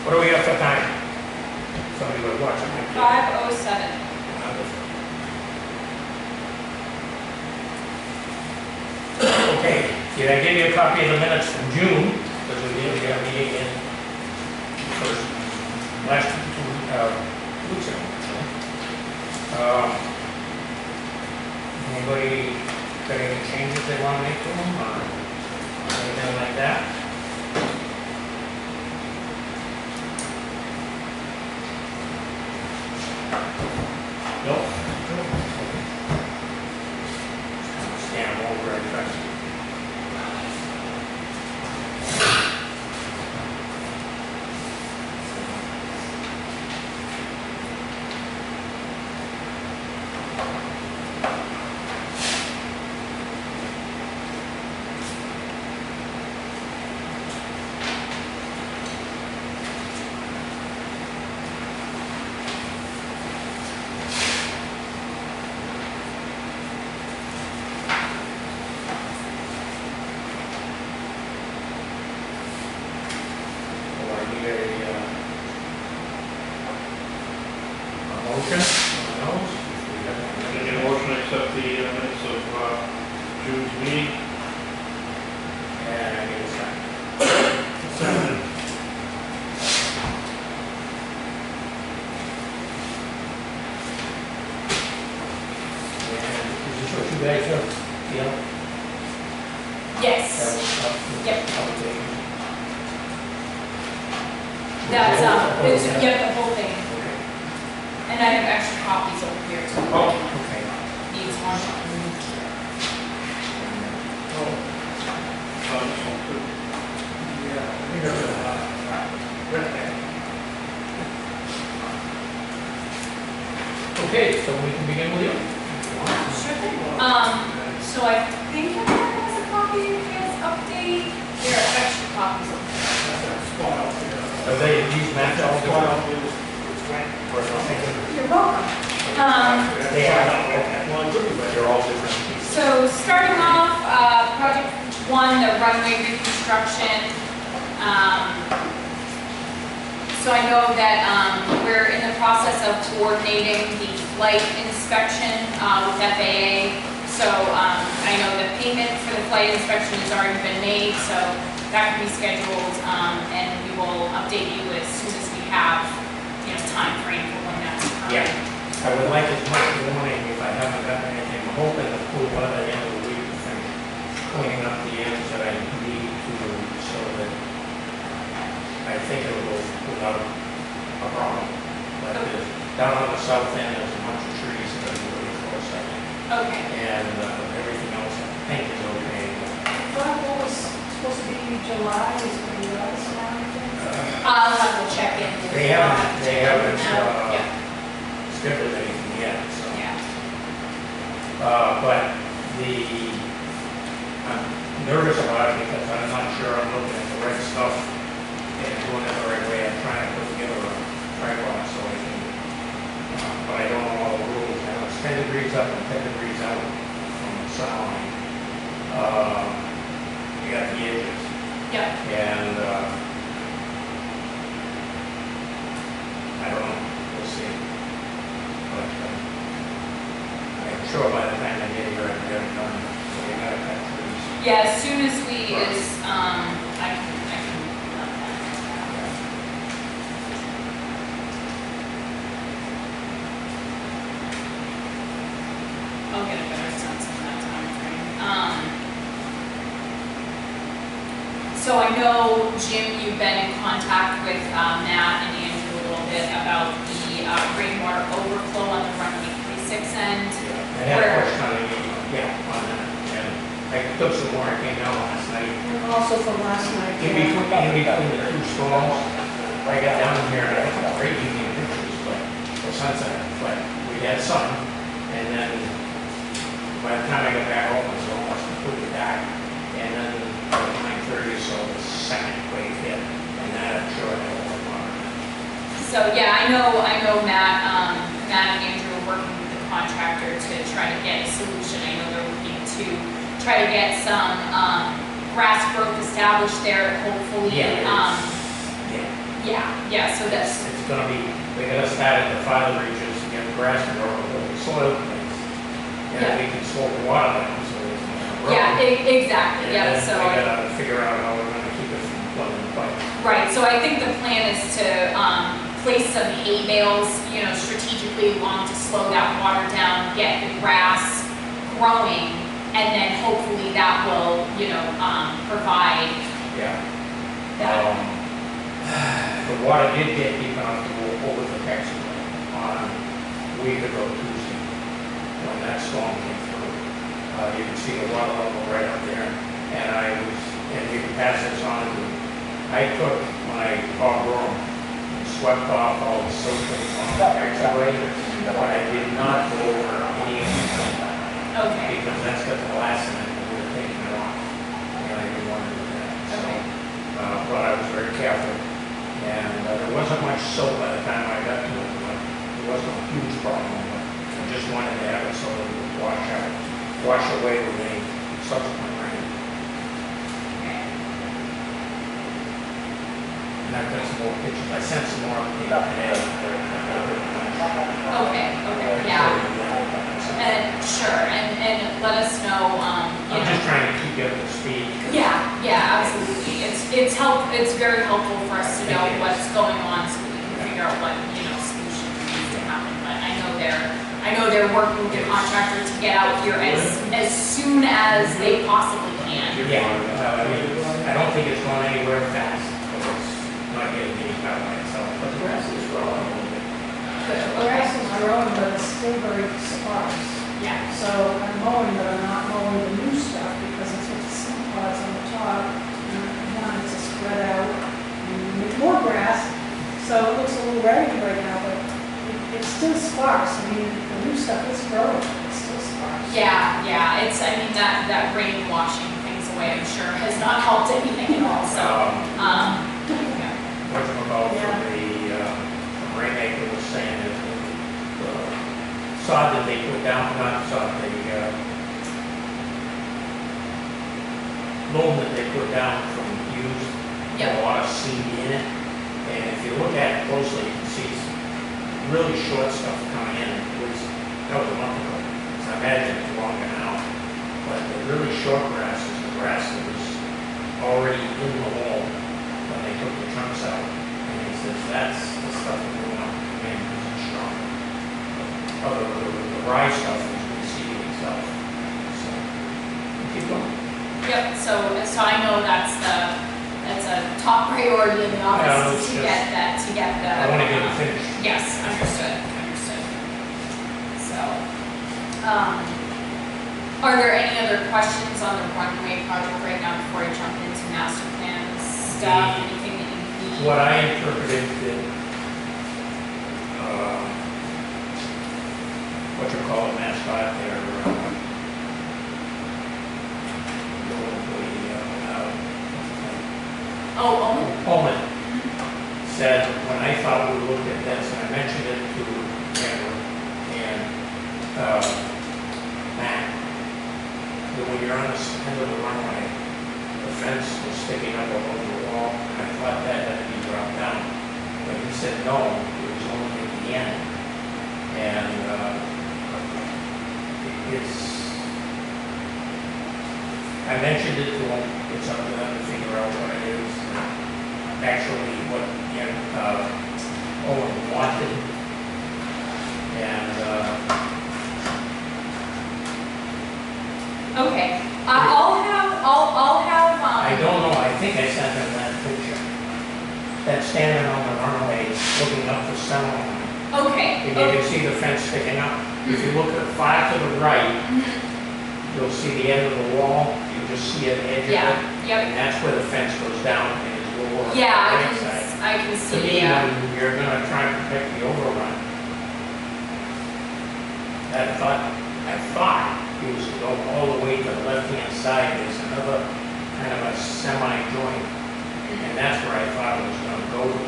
What do we have for time? Somebody was watching. 5:07. Okay, did I give you a copy of the minutes from June? Because we did have a meeting in first, last 2 weeks ago. Anybody got any changes they want to make to them or anything like that? Nope. Scan them over and try to. Motion on those? Make a motion to accept the minutes of June's meeting. And I need a second. And is this what you guys are feeling? Yes. Yep. Okay. That's, it's, Okay. yep, the whole thing. And I have extra copies over here too. Oh, okay. Needs one. Yeah, I think okay, so we can begin with you. Sure thing. So I think everyone has a copy of his update. There are extra copies of Are they, these match all different? You're welcome. They are, okay. They're all different pieces. So starting off, project 1, the runway reconstruction. So I know that we're in the process of coordinating the flight inspection with FAA. So I know the payment for the flight inspection has already been made, so that can be scheduled, and we will update you as soon as we have, time frame for when that's occurring. Yeah, I would like as much warning if I haven't gotten anything. I'm hoping the cool weather at the end of the week to finish cleaning up the ends that I need to, so that I think it will go without a problem. But down on the south end, there's a bunch of trees that are really close, I think. Okay. And everything else, I think, is okay. Well, what was supposed to be July, is it July now? I'll have to check in. They haven't Yeah. scheduled anything yet, so. Yeah. But I'm nervous about it because I'm not sure I'm looking at the right stuff and doing it the right way. I'm trying to put together a tripod so I can, but I don't know all the rules. I know it's 10 degrees up and 10 degrees out from the sun line. You got the edges. Yep. And I don't know. We'll see. But I'm sure by the time I get here, I can get it done. So we gotta cut trees. Yeah, as soon as we, Right. I can I'll get a better sense of that time frame. So I know, Jim, you've been in contact with Matt and Andrew a little bit about the rainwater overflow on the runway 36 end. I had a question on the, on that. And I took some more, I came down last night. And also from last night. In between the two storms, I got down here and I had great evening pictures, but for sunset, but we had sun. And then by the time I got back home, it was almost completely dark. And then by 9:30, so the second wave hit, and that I'm sure I had a lot of water. So yeah, I know Matt and Andrew are working with the contractor to try to get a solution. I know they're looking to try to get some grass growth established there, hopefully. Yeah. Yeah, so that's, It's gonna be, they gotta start at the farther reaches, get grass and grow the soil things. Yeah. And we can slope the water down, so it's not growing. yeah, exactly, And yeah, then so. we gotta figure out how we're gonna keep it from flooding the pipe. Right, so I think the plan is to place some hay bales, strategically along to slow that water down, get the grass growing, and then hopefully that will, provide Yeah. that. The water did get deep enough to go over the taxiway on a week ago Tuesday, when that storm came through. You can see the water level right up there, and you can pass this on to, I took my car broom and swept off all the silt on the taxiway, but I did not go over any of the Okay, because that's got the glass in it, and we were taking it off, and I didn't want to do that, so. Okay. But I was very careful, and there wasn't much soap by the time I got to it, but it wasn't a huge problem, but I just wanted to have it so that it would wash away with any subsequent rain. And I've got some more pictures, I sent some more today. okay, yeah. And sure, and let us know, I'm just trying to keep you up to speed. Yeah, absolutely. It's very helpful for us to know what's going on so we can figure out what, solution needs to happen. But I know they're working with the contractor to get out here as soon as they possibly can. Yeah, I don't think it's going anywhere fast, but it's not getting any out by itself, but the grass is growing a little bit. The grass is growing, but it's still very sparse. Yeah. So I'm mowing, but I'm not mowing the new stuff because it's with the seed pods on the top. And one, it's a spread out and with more grass. So it looks a little raggedy right now, but it's still sparse. I mean, the new stuff is growing, but it's still sparse. Yeah, that rain washing things away, I'm sure, has not helped anything at all, so, yeah. What's it about from the rainmaker was saying is the sod that they put down, not sod, the loam that they put down from used, had a lot of seed in it. And if you look at it closely, you can see some really short stuff coming in. That was a month ago. So I imagine it's longer now. But the really short grass is the grass that was already in the wall when they took the trunks out. And he says that's the stuff that we want to come in because it's strong. Other the rye stuff is receiving itself. So keep going. Yep, so I know that's a top priority in the office to get the. I want to get it finished. Yes, understood. So, are there any other questions on the runway project right now before I jump into master plan stuff? Anything that you need? What I interpreted that, what you call it, mascot there, Pullman said, when I thought we looked at this, and I mentioned it to Gardner and Matt, that when you're on the end of the runway, the fence was sticking up all over the wall, and I thought that had to be dropped down. But he said, no, it was only at the end. And I mentioned it to him, it's up to them to figure out what it is. Actually, what Owen wanted, and Okay, I'll have. I don't know. I think I sent him that picture. That's standing on the runway, looking up the center line. Okay. And you can see the fence sticking up. If you look at far to the right, you'll see the end of the wall. You just see an edge of it. Yep. And that's where the fence goes down and is lower on the Yeah, right side. I can To see. me, when you're gonna try and protect the overrun, I thought he was to go all the way to the left-hand side. There's another kind of a semi-joint, and that's where I thought it was gonna go to.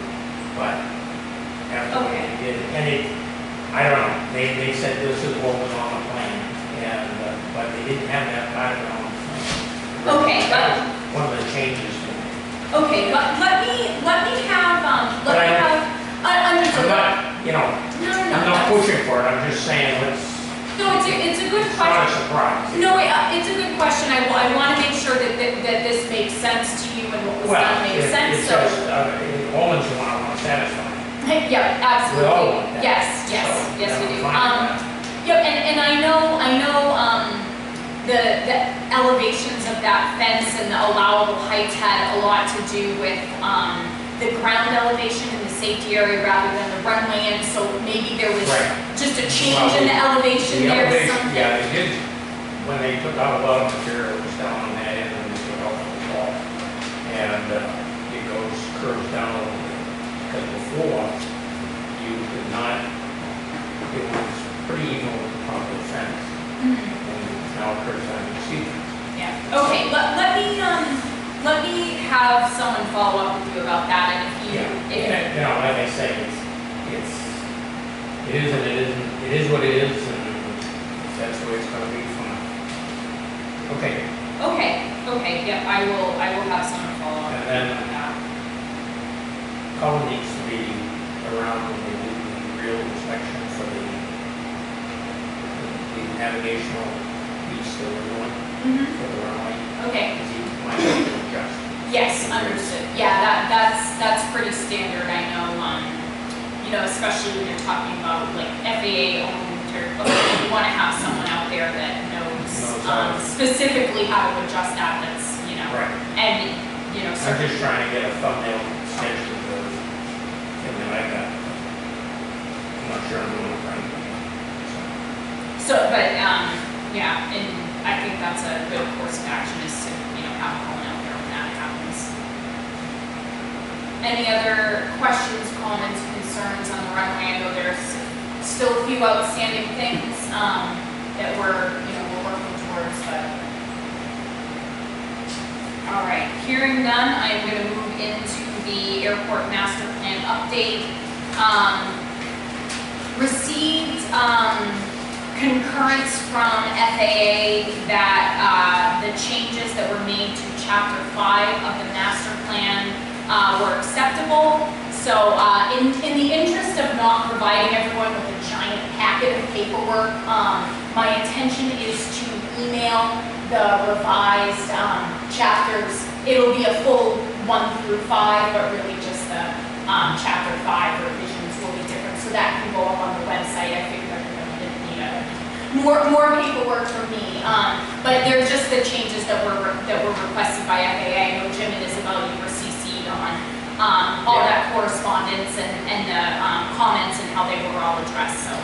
But after what they did, and I don't know, they said this is what was on the plan, and, but they didn't have that part of it on the plan. Okay, That was one of the changes to it. Okay, let me have, let you know, No, I'm not pushing for it, I'm just saying, No, it's a good it's not a question. surprise. No, it's a good question. I want to make sure that this makes sense to you and what was Well, done makes sense, it's so. just, Owens want to satisfy. Yeah, We all absolutely. want that. Yes, yes, So, yes, we do. fine with that. Yep, and I know, the elevations of that fence and the allowable heights had a lot to do with, the ground elevation in the safety area rather than the runway, and so maybe there was Right. just a change in the elevation The there or elevation, something. yeah, they did, when they took out a lot of material, it was down on that end, and they took out the wall. And it curves down a little bit. Because before, you could not, it was pretty even with the top of the fence. Mhm. And now it curves down, you see things. Yeah, okay, let me have someone follow up with you about that, and if you, And, you know, like I say, it is and it isn't, it is what it is, and that's the way it's gonna be from now. Okay, okay, yep, I will have someone follow up And with you then- on that. color needs to be around when they do the real inspection for the navigational piece that we're doing Mhm. for the runway. Okay, Because you might have to adjust. yes, understood, yeah, that's pretty standard, I know, especially when you're talking about like FAA owned, or, you wanna have someone out there that knows, Knows how to- specifically how to adjust that, that's, Right. and, I'm just trying to get a thumbnail sketch of the thing that I got. I'm not sure I'm doing it right. but, yeah, and I think that's a good course of action is to, have someone out there when that happens. Any other questions, comments, concerns on the runway? I know there's still a few outstanding things, that we're working towards, but. All right, hearing none, I'm gonna move into the airport master plan update. Received, concurrence from FAA that, the changes that were made to chapter 5 of the master plan, were acceptable. So, in the interest of not providing everyone with a giant packet of paperwork, my intention is to email the revised, chapters. It'll be a full 1 through 5, but really just the, chapter 5 revisions will be different. So that can go up on the website. I figured everybody didn't need more paperwork from me. But they're just the changes that were requested by FAA. I know Jim and Isabel, you were CC'd on all that correspondence and the comments and how they were all addressed. So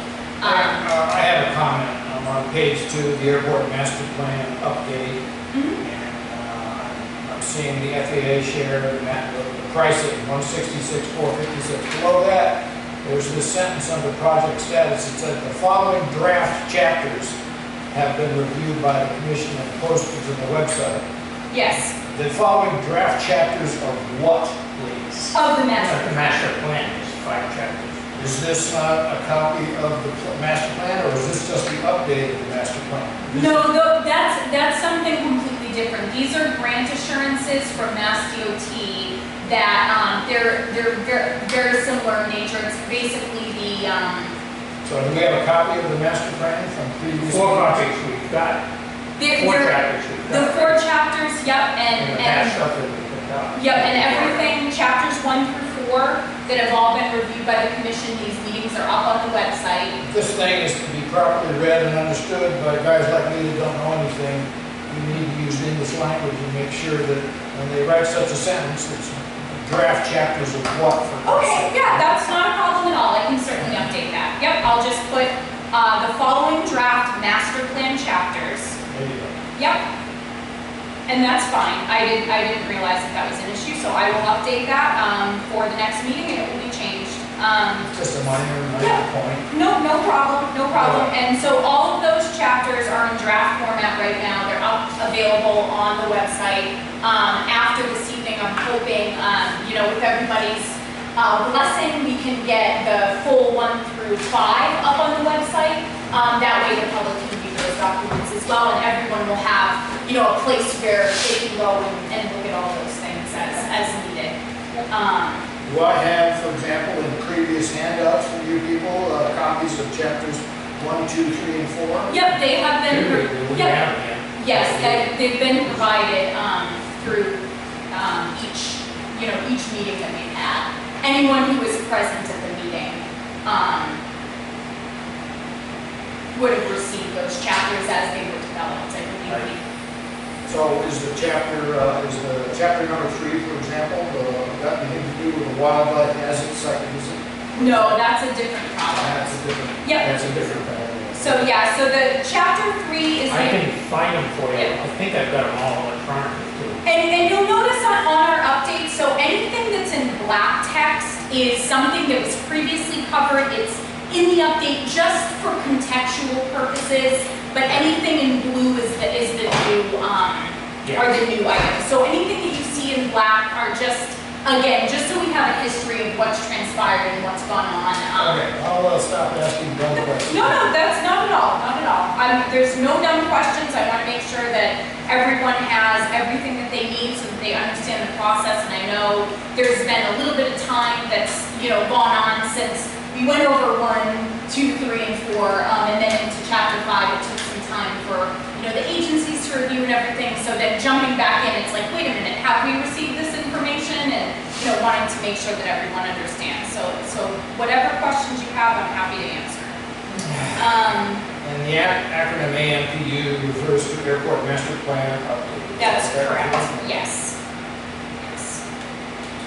I have a comment. I'm on page 2 of the airport master plan update. mhm. And I'm seeing the FAA share, the price at $166,456. Below that, there's this sentence under project status. It says the following draft chapters have been reviewed by the commission and posted on the website. Yes, The following draft chapters of what, please? of the But master. the master plan is 5 chapters. Is this not a copy of the master plan, or is this just the update of the master plan? No, that's something completely different. These are grant assurances from Mass DOT that, they're very similar in nature. It's basically the, So do we have a copy of the master plan from previous? 4 copies we've got, 4 chapters we've got. the 4 chapters, yep, And the past stuff that we picked up. yep, and everything, chapters 1 through 4 that have all been reviewed by the commission. These meetings are up on the website. This thing is to be properly read and understood by guys like me that don't know anything. You need to use English language and make sure that when they write such a sentence, it's draft chapters of what for. Okay, yeah, that's not a problem at all. I can certainly update that. Yep, I'll just put, the following draft master plan chapters. There you go. Yep. And that's fine. I didn't realize that was an issue, so I will update that, for the next meeting, and it will be changed. Just a minor Yeah. point. No problem, no problem. And so all of those chapters are in draft format right now. They're up, available on the website. After this evening, I'm hoping, with everybody's, blessing, we can get the full 1 through 5 up on the website. That way the public can view those documents as well, and everyone will have, a place where they can go and look at all those things as needed. Do I have, for example, in previous handouts for you people, copies of chapters 1, 2, 3, and 4? Yep, they have been, We yep, have them. yes, they've been provided, through, each meeting that we've had. Anyone who was present at the meeting, would have received those chapters as they were developed, I believe. So is the chapter number 3, for example, got anything to do with the wildlife hazard site, is it? No, that's a different project. That's a different, Yep. that's a different thing. So the chapter 3 is. I can find them for you. I think I've got them all electronically too. And you'll notice on our update, so anything that's in black text is something that was previously covered. It's in the update just for contextual purposes, but anything in blue is the new, are the new items. So anything that you see in black are just, again, just so we have a history of what's transpired and what's gone on. Okay, I'll stop asking dumb questions. No, that's not at all, not at all. There's no dumb questions. I want to make sure that everyone has everything that they need so that they understand the process. And I know there's been a little bit of time that's, gone on since we went over 1, 2, 3, and 4, and then into chapter 5, it took some time for, the agencies to review and everything, so that jumping back in, it's like, wait a minute, have we received this information? And, wanting to make sure that everyone understands. So whatever questions you have, I'm happy to answer. And the acronym AMPU refers to Airport Master Plan Update. That's correct, yes. Yes.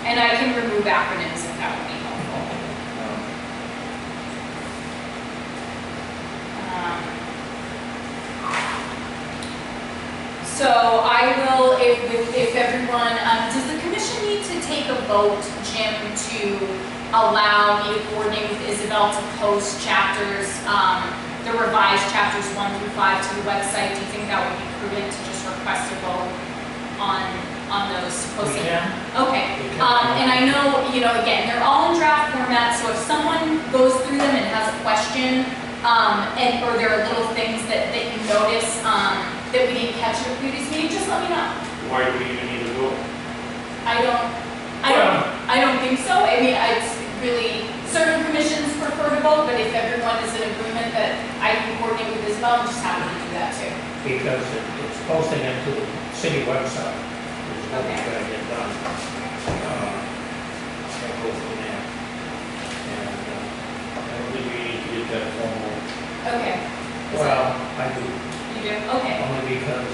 And I can remove acronyms if that would be helpful. So I will, if everyone, does the commission need to take a vote, Jim, to allow me to coordinate with Isabel to post chapters, the revised chapters 1 through 5 to the website? Do you think that would be prudent to just request a vote on those posting? We can. Okay, and I know, again, they're all in draft format, so if someone goes through them and has a question, or there are little things that you notice, that we didn't catch in the previous meeting, just let me know. Why do we even need a vote? I don't think so. I mean, it's really, certain commissions prefer to vote, but if everyone is in agreement that I can coordinate with Isabel, I'm just happy to do that too. Because it's posting it to the city website, which is what we're gonna get done. And go from there. And, I don't think we need to get that formal. Okay. well, I do, You do? Okay. only because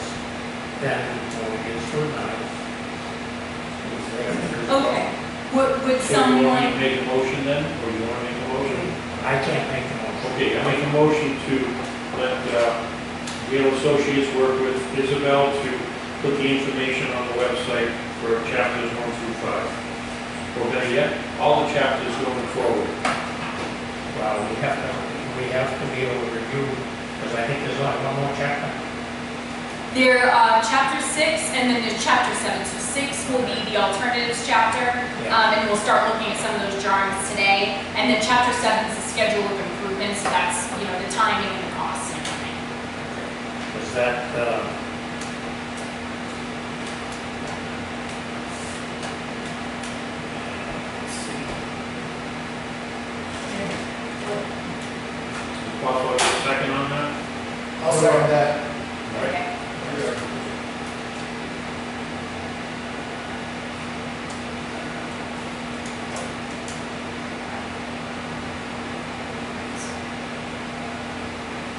then when we get scrutinized, it's there. Okay. Would So you want me someone, to make a motion then, or you want to make a motion? I can't make the motion. Okay, I make a motion to let Gale Associates work with Isabel to put the information on the website for chapters 1 through 5. Or better yet, all the chapters going forward. Well, we have to be able to review, because I think there's only one more chapter. there, chapter 6, and then there's chapter 7. So 6 will be the alternatives chapter, and we'll start looking at some of those drawings today. And then chapter 7 is the schedule of improvements, so that's, the timing and the costs and everything. Is that, let's see. Possible to get a second on that? I'll second that. All right. Okay.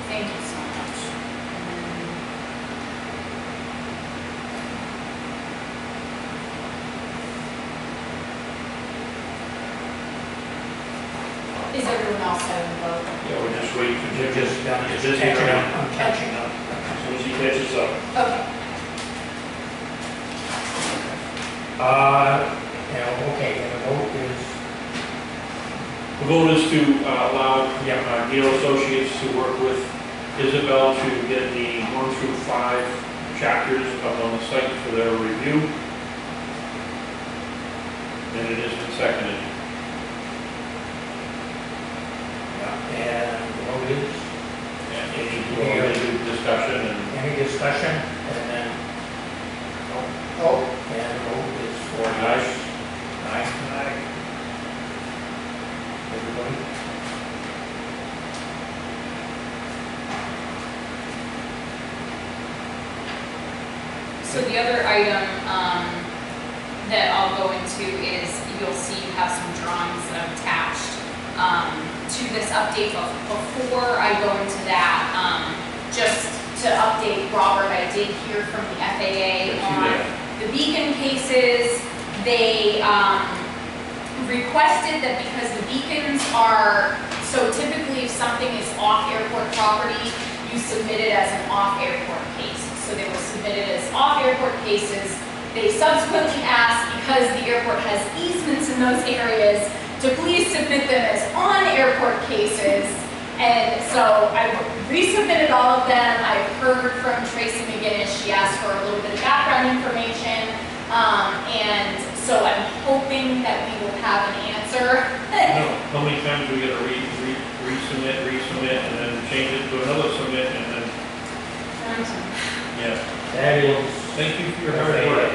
Thank you so much. Is everyone else having a vote? Yeah, we're just waiting for Jim. I'm Just catching up, right. I'm catching up. As soon as he catches up. Okay. Okay, and the vote is, The vote is to allow Gale Associates to work with Isabel to get the 1 through 5 chapters up on the site for their review. And it has been seconded. and the vote is, And any discussion and any discussion, and then, Oh, and the vote is for Aye. Aye. So the other item that I'll go into is you'll see you have some drawings that I've attached to this update. But before I go into that, just to update Robert, I did hear from the FAA on the beacon cases. They requested that because the beacons are, so typically if something is off airport property, you submit it as an off airport case. So they were submitted as off airport cases. They subsequently asked, because the airport has easements in those areas, to please submit them as on airport cases. And so I resubmitted all of them. I've heard from Tracy McGinnis. She asked for a little bit of background information. And so I'm hoping that we will have an answer. How many times do we gotta resubmit, and then change it to another submit, and then, yeah. Fabulous. Thank you for your hard work,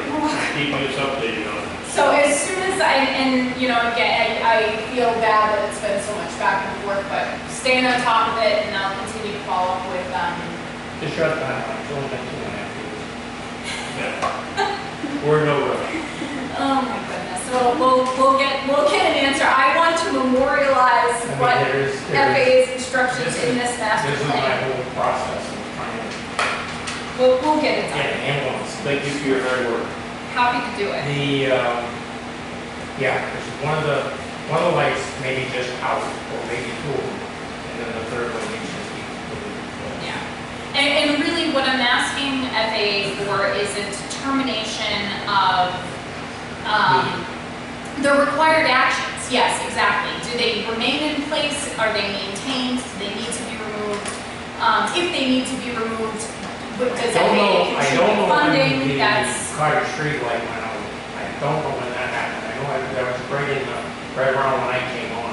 keeping us updated on it. So as soon as and you know, again, I feel bad that it's been so much back and forth, but staying on top of it, and I'll continue to follow up with The short timeline, it's only been 2.5 years. Yeah. We're in no rush. Oh my goodness. So we'll get an answer. I want to memorialize what FAA's instructions in this master This is my plan. whole process of trying to We'll get it get done. an ambulance. Thank you for your hard work. Happy to do it. Because one of the lights may be just out, or maybe two of them, and then the third one needs to be completely. Yeah. And really what I'm asking FAA for is a determination of the required actions. Yes, exactly. Do they remain in place? Are they maintained? Do they need to be removed? If they need to be removed, does FAA contribute funding? That's Carter Street light went out. I don't know when that happened. I know that was right around when I came on.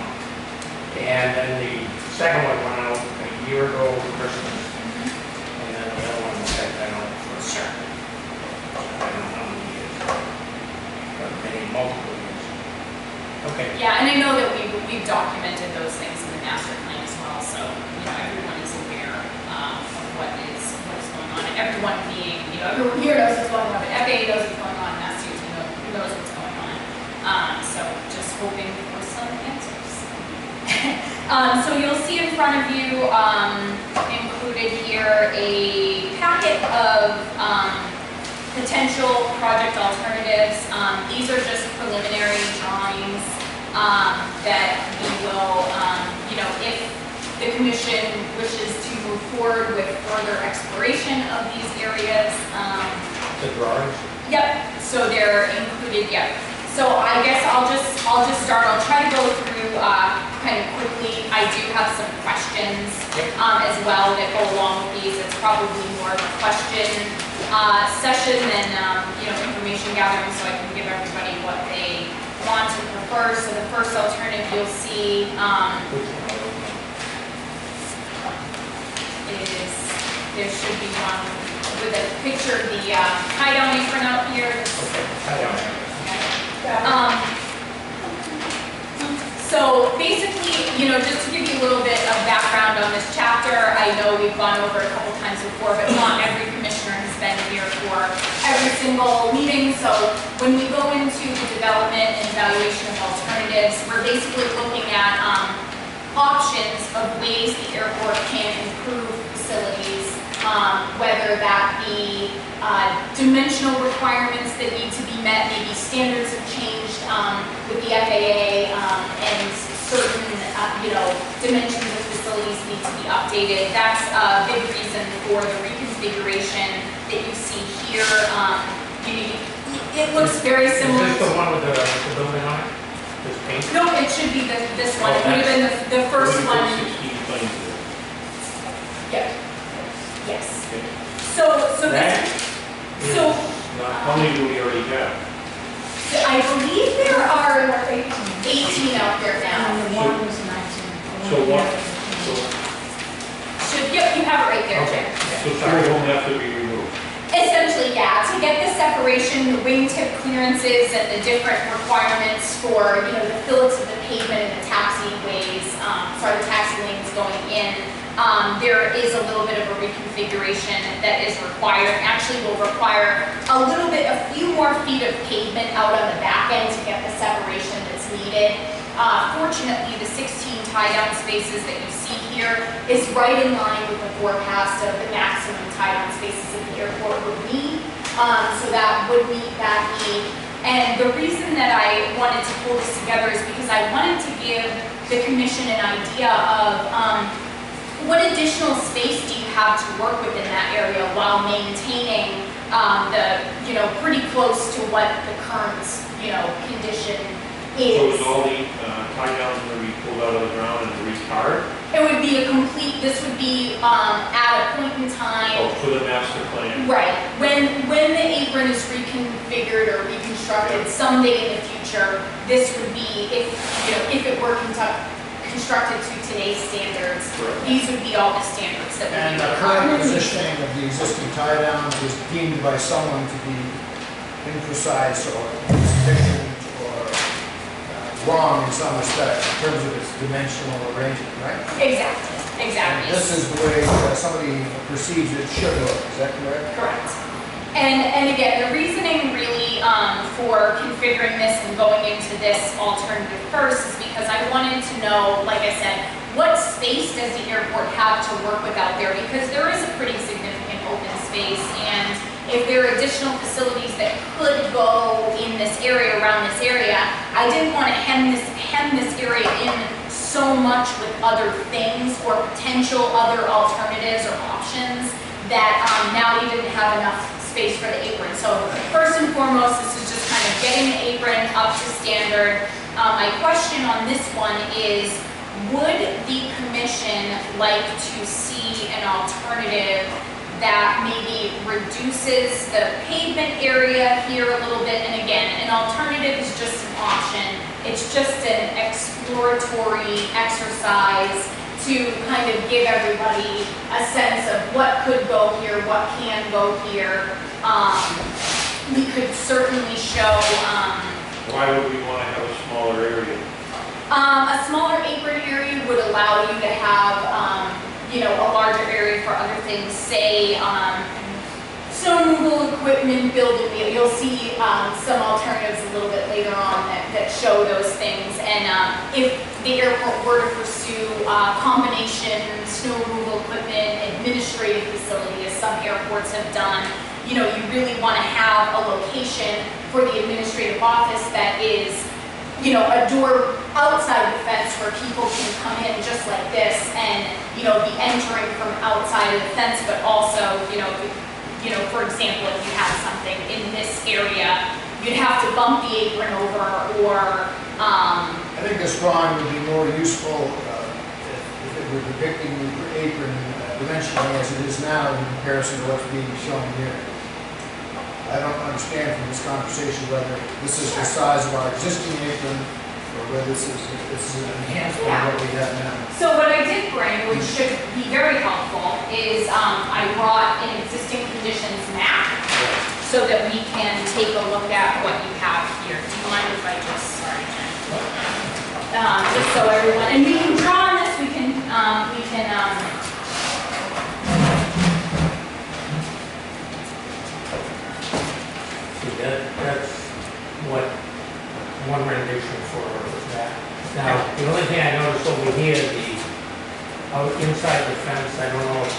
And then the second one went out a year ago over Christmas. And then the other one had been out for sure. I don't know how many years. But maybe multiple years. Okay. Yeah, and I know that we've documented those things in the master plan as well, so, you know, everyone is aware of what is going on. And everyone being, you know, everyone here knows what's going on, but FAA knows what's going on, Massachusetts knows what's going on. So just hoping for some answers. So you'll see in front of you, included here, a packet of potential project alternatives. These are just preliminary drawings that we will, you know, if the commission wishes to move forward with further exploration of these areas. The drawings? Yep, so they're included, yep. So I guess I'll just start. I'll try to go through kind of quickly. I do have some questions as well that go along with these. It's probably more of a question session than you know, information gathering, so I can give everybody what they want and prefer. So the first alternative you'll see is there should be one with a picture of the tie-down apron out here. Okay, tie-down. So basically, you know, just to give you a little bit of background on this chapter, I know we've gone over it a couple times before, but not every commissioner has been here for every single meeting. So when we go into the development and evaluation of alternatives, we're basically looking at options of ways the airport can improve facilities, whether that be dimensional requirements that need to be met, maybe standards have changed with the FAA, and certain you know, dimensions of facilities need to be updated. That's a big reason for the reconfiguration that you see here. It looks very similar. Is this the one with the building on it? This paint? No, it should be this one. It would have been the first one. 16 planes there. Yep. Yes. So That this, so How many do we already have? I believe there are There were 18. 18 out there now. And the one was 19. So what? Yep, you have it right there, Okay. Jim. So 3 won't have to be removed. Essentially, yeah, to get the separation, the wingtip clearances and the different requirements for, you know, the fillets of the pavement and the taxiways, the taxi lanes going in, there is a little bit of a reconfiguration that is required. Actually will require a few more feet of pavement out on the back end to get the separation that's needed. Fortunately, the 16 tie-down spaces that you see here is right in line with the forecast of the maximum tie-down spaces that the airport would need. So that would meet that need. And the reason that I wanted to pull this together is because I wanted to give the commission an idea of what additional space do you have to work with in that area while maintaining pretty close to what the current, condition So is. is all the tie downs going to be pulled out of the ground and retarred? It would be this would be at a point in time. Oh, for the master plan? Right, when the apron is reconfigured or reconstructed someday in the future, this would be, if it were constructed to today's standards, Correct. these would be all the standards that And would the be. current positioning of the existing tie downs is deemed by someone to be imprecise or insufficient or wrong in some respect in terms of its dimensional arrangement, right? Exactly. This is the way somebody perceives it should look, is that correct? Correct. And again, the reasoning really for configuring this and going into this alternative first is because I wanted to know, like I said, what space does the airport have to work with out there? Because there is a pretty significant open space, and if there are additional facilities that could go in this area, around this area, I didn't want to hem this area in so much with other things or potential other alternatives or options that now we didn't have enough space for the apron. So first and foremost, this is just kind of getting the apron up to standard. My question on this one is, would the commission like to see an alternative that maybe reduces the pavement area here a little bit? And again, an alternative is just an option. It's just an exploratory exercise to kind of give everybody a sense of what could go here, what can go here. We could certainly show. Why would we want to have a smaller area? A smaller apron area would allow you to have, a larger area for other things, say, snow removal equipment, building wheel. You'll see some alternatives a little bit later on that show those things. And if the airport were to pursue combination snow removal equipment, administrative facility, as some airports have done, you really want to have a location for the administrative office that is, a door outside the fence where people can come in just like this and, be entering from outside of the fence, but also, for example, if you have something in this area, you'd have to bump the apron over or. I think this drawing would be more useful if it were depicting the apron dimensionally as it is now in comparison to what's being shown here. I don't understand from this conversation whether this is the size of our existing apron or whether this is an enhancement of what we have now. So what I did bring, which should be very helpful, is I brought an existing conditions map so that we can take a look at what you have here. Do you mind if I just, sorry, Jen. Just so everyone, and we can draw on this, we can See, that's what one rendition for that. Now, the only thing I noticed over here, inside the fence, I don't know if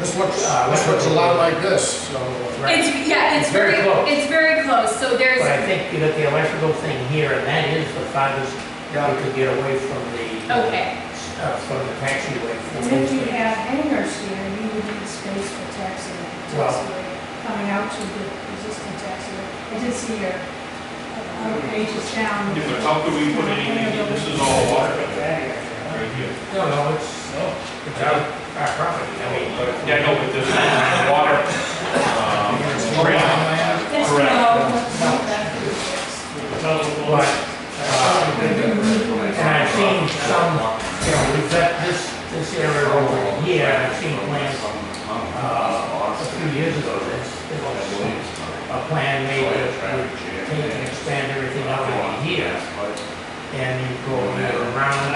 This looks a lot like this, so. it's very close. It's very close, so there's. But I think you got the electrical thing here, and that is the farthest you could get away from from the taxiway. And if you have hangars here, you would need space for taxiway coming out to the existing taxiway. I did see your other pages down. Yeah, but how could we put anything in? This is all water right here. No, it's our property, I mean. Yeah, no, but this is water. Yes, Correct. But, and I've seen some, we've got this area over here, I've seen plans a few years ago, there was a plan made to take and expand everything out over here. And you go around,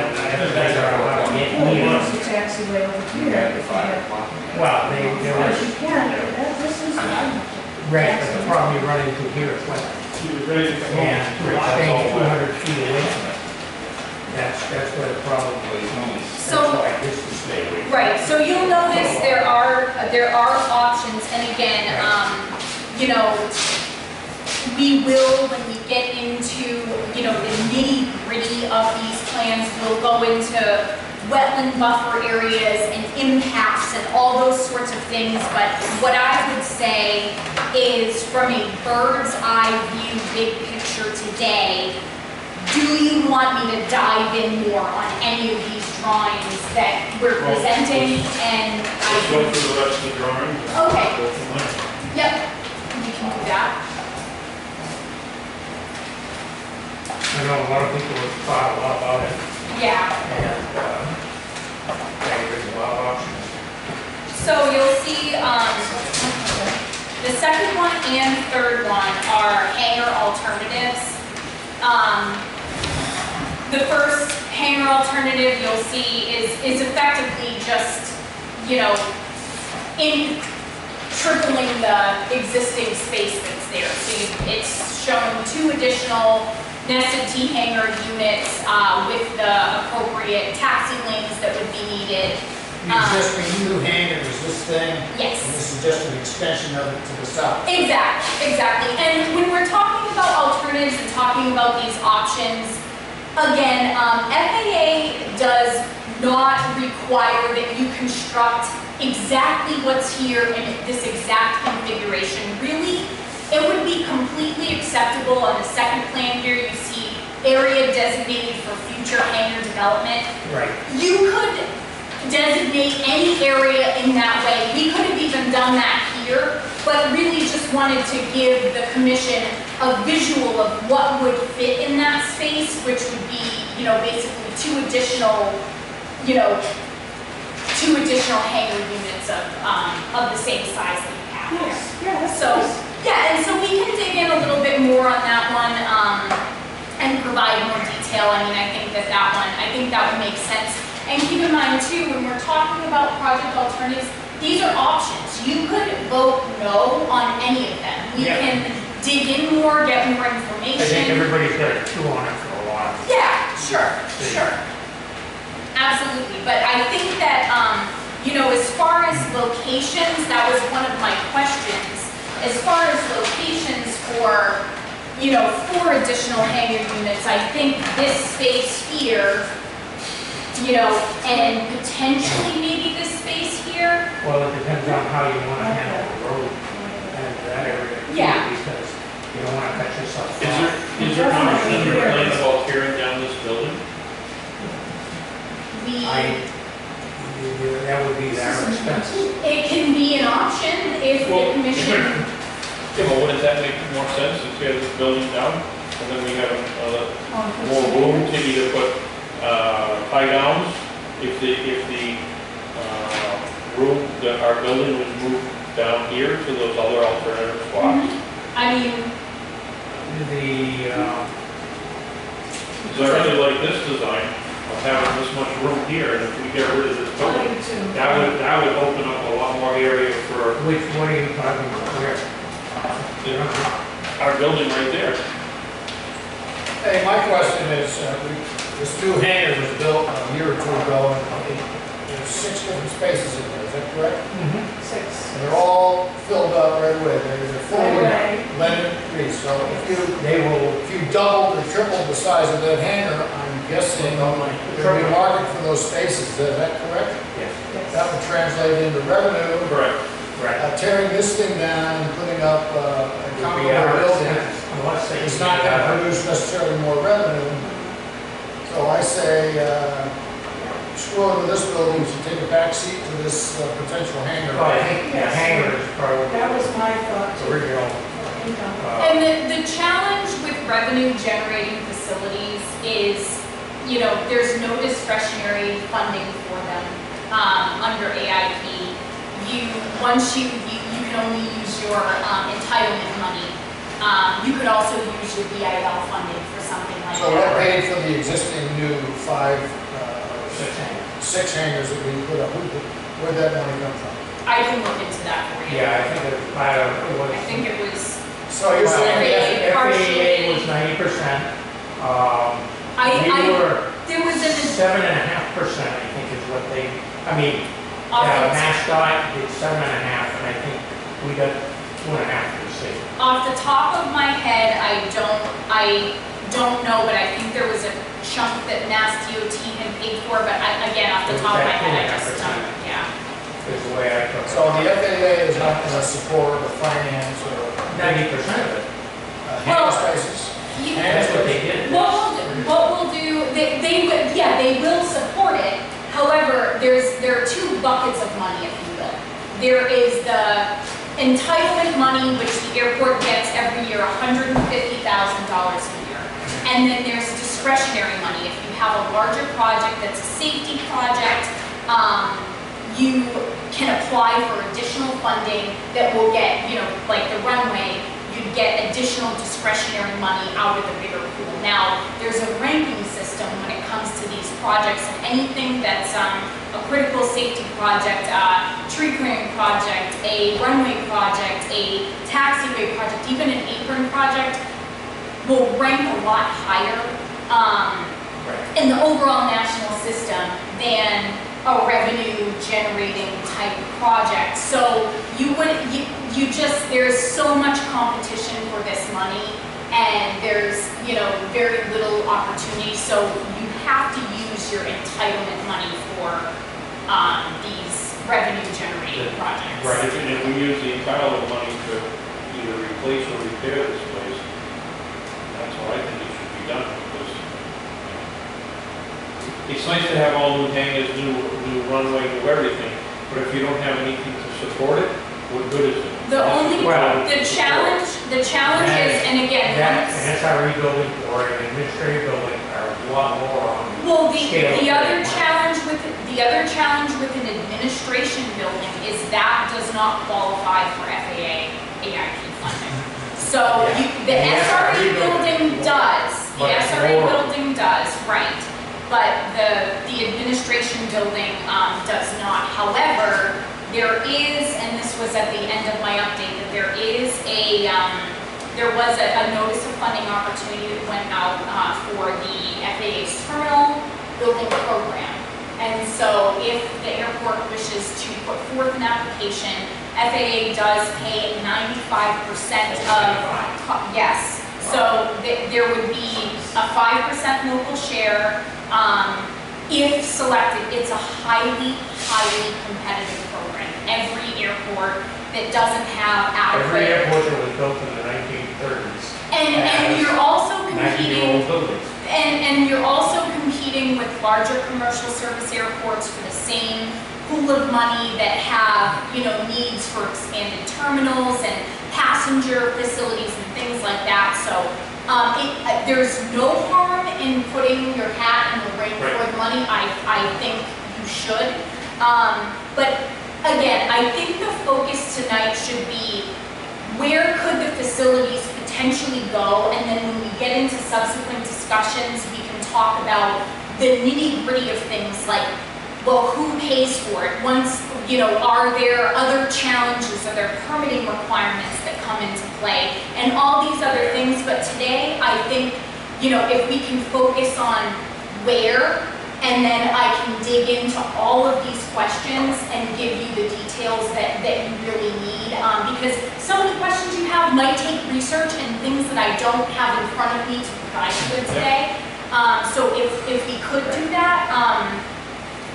figure out how to get Well, here. there's the taxiway over here. If you had- Well, there But was, you can, this is. right, but the problem you run into here is like, She was ready to come and home. staying 200 feet away from it. That's where the problem is. That's So- why this is stay away. Right, so you'll notice there are options, and again, you know, we will, when we get into, you know, the nitty gritty of these plans, we'll go into wetland buffer areas and impacts and all those sorts of things, but what I would say is from a bird's eye view, big picture today, do you want me to dive in more on any of these drawings that we're Well, presenting? And Let's go through the rest of the drawings. Okay. Go from there. Yep, we can do that. I know a lot of people have thought a lot about it, Yeah. and there's a lot of options. So you'll see, the second one and third one are hangar alternatives. The first hangar alternative you'll see is effectively just, you know, in tripling the existing space that's there. So it's showing 2 additional nested T-hanger units with the appropriate taxi lanes that would be needed. The existing new hangar is this thing, and Yes. this is just an extension of it to the south. Exactly. And when we're talking about alternatives and talking about these options, again, FAA does not require that you construct exactly what's here in this exact configuration. Really, it would be completely acceptable on the second plan here. You see area designated for future hangar development. Right. You could designate any area in that way. We could have even done that here, but really just wanted to give the commission a visual of what would fit in that space, which would be, you know, basically 2 additional, you know, 2 additional hangar units of the same size that you have here. Yes, yeah, that's So, nice. yeah, and so we can dig in a little bit more on that one, and provide more detail. I mean, I think that would make sense. And keep in mind too, when we're talking about project alternatives, these are options. You could vote no on any of them. We Yeah. can dig in more, get more I think information. everybody's got a chew on it for a while. Yeah, sure. Absolutely, but I think that, you know, as far as locations, that was one of my questions. As far as locations for, you know, 4 additional hangar units, I think this space here, you know, and potentially maybe this space here. Well, it depends on how you want to handle the road and that area. too, Yeah. Because you don't want to cut yourself Is off. there conversation in your plan about tearing down this building? That would be our expense. It can be an option if the Well, commission, Yeah, but wouldn't that make more sense to tear this building down? And then we have more room to either put tie downs if the room, that our building was moved down here to those other alternative spots. I mean, So I really like this design of having this much room here, and if we get rid of this building, that would open up a lot more area for what are you talking about here? our building right there. Hey, my question is, this new hangar was built a year or 2 ago, and there's 6 different spaces in there, is that correct? 6. And they're all filled up right away, they're fully Right. leaded grease, so if you doubled or tripled the size of that hangar, I'm guessing there'd be a market for those spaces, is that correct? Yes. That would translate into revenue. Correct. Right. Tearing this thing down and putting up a Would be comparable our building, expense, unless they. it's not going to produce necessarily more revenue. So I say, screw with this building, you should take a back seat to this potential hangar. Well, I think the hangar is probably That was my thought the too. original. Income. and the challenge with revenue generating facilities is, you know, there's no discretionary funding for them, under AIP. Once you can only use your, entitlement money. You could also use your BIL funding for something like So what that. paid for the existing new 5 6 hangars. 6 hangars that we put up, where'd that money come from? I can look into that for you. Yeah, I think it was. I think it was, So you're saying FAA FAA was 90%. We were there was an, 7.5%, I think is what they, I mean, off the MassDOT did 7.5, and I think we got 2.5 for the state. off the top of my head, I don't know, but I think there was a chunk that Mass DOT had paid for, but again, off the It was top of my that head, I just 2.5%. don't, yeah. Is the way I took it. So the FAA is not gonna support or finance or 90% of it. hangar spaces? You- That's what they did. What we'll do, they would, yeah, they will support it. However, there are 2 buckets of money, if you will. There is the entitlement money, which the airport gets every year, $150,000 a year. And then there's discretionary money. If you have a larger project that's a safety project, you can apply for additional funding that will get, like the runway, you'd get additional discretionary money out of the bigger pool. Now, there's a ranking system when it comes to these projects, and anything that's a critical safety project, a tree clearing project, a runway project, a taxiway project, even an apron project, will rank a lot higher in the overall national system than a revenue generating type project. So there's so much competition for this money, and there's, very little opportunity. So you have to use your entitlement money for these revenue generating projects. Right, and if we use the entitlement money to either replace or repair this place, that's what I think it should be done, because it's nice to have all new hangars, new runway, new everything, but if you don't have anything to support it, what good is it? The challenge is, and again, That, and that's our rebuilding or an administrative building are a lot more on. well, scale the other than- challenge with an administration building is that does not qualify for FAA AIP funding. So Yeah. the And the SRA SRA building does, the But it's SRA more. building does, right. But the administration building does not. However, there is, and this was at the end of my update, that there was a notice of funding opportunity that went out for the FAA's terminal building program. And so if the airport wishes to put forth an application, FAA does pay 95% of, yes. So there would be a 5% local share. If selected, it's a highly competitive program. Every airport that doesn't have Every adequate. airport that was built in the 1930s. And you're also competing, 90-year-old buildings. and you're also competing with larger commercial service airports for the same pool of money that have, needs for expanded terminals and passenger facilities and things like that. So there's no harm in putting your hat in the ring for the money. I think you should. But again, I think the focus tonight should be where could the facilities potentially go, and then when we get into subsequent discussions, we can talk about the nitty-gritty of things like, well, who pays for it? Once, are there other challenges, are there permitting requirements that come into play, and all these other things. But today, I think, if we can focus on where, and then I can dig into all of these questions and give you the details that you really need. Because some of the questions you have might take research and things that I don't have in front of me to provide you with today. So if we could do that,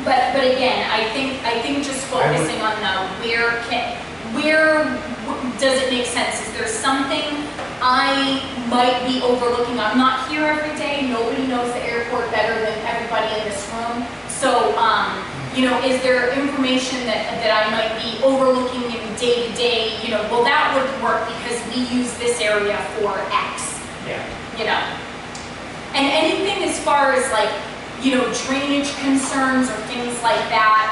but again, I think just focusing on where does it make sense? Is there something I might be overlooking? I'm not here every day. Nobody knows the airport better than everybody in this room. So, is there information that I might be overlooking in day to day? Well, that would work because we use this area for X. Yeah. And anything as far as like, drainage concerns or things like that,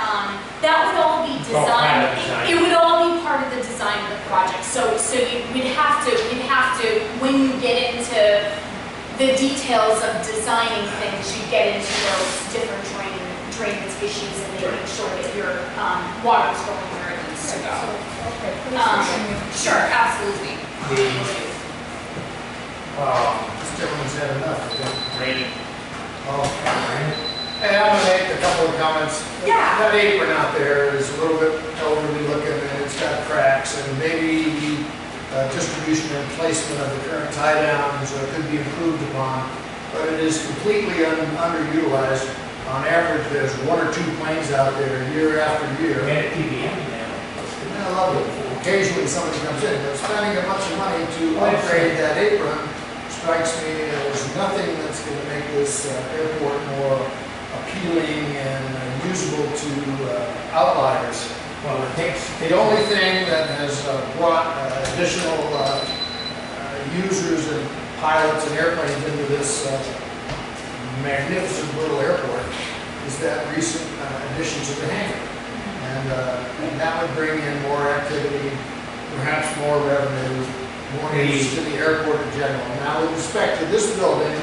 that would all be designed. It would all be part of the design of the project. So we'd have to, when you get into the details of designing things, you get into those different drainage issues and making sure that your water's going where it needs to go. Okay, please. Sure, absolutely. This gentleman's had enough, I think. Raining. Oh, hey, I'm gonna make a couple of comments. Yeah. That apron out there is a little bit elderly looking, and it's got cracks, and maybe the distribution and placement of the current tie downs could be improved upon, but it is completely underutilized. On average, there's 1 or 2 planes out there year after year. We had a TBM now. I love it. Occasionally somebody comes in, but spending a bunch of money to upgrade that apron strikes me as nothing that's going to make this airport more appealing and usable to outliers. Well, it takes. The only thing that has brought additional users and pilots and airplanes into this magnificent little airport is that recent addition to the hangar. And that would bring in more activity, perhaps more revenue, more interest in the airport in general. Now, with respect to this building,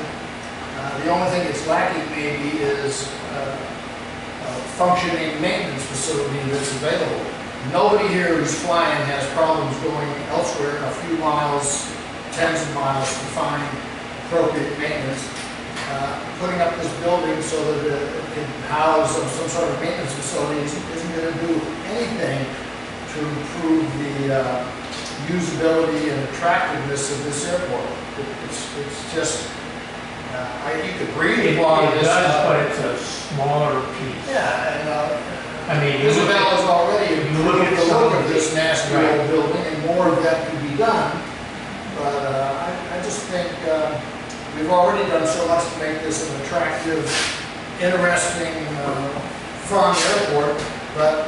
the only thing it's lacking maybe is a functioning maintenance facility that's available. Nobody here who's flying has problems going elsewhere a few miles, tens of miles to find appropriate maintenance. Putting up this building so that it can house some sort of maintenance facility isn't going to do anything to improve the usability and attractiveness of this airport. It's just, you could breathe upon It this. does, but it's a smaller piece. Yeah, and I mean, Isabel has already you look at improved the some look of of this nasty right. old building, and more of that could be done. But I just think we've already done so much to make this an attractive, interesting, fun airport, but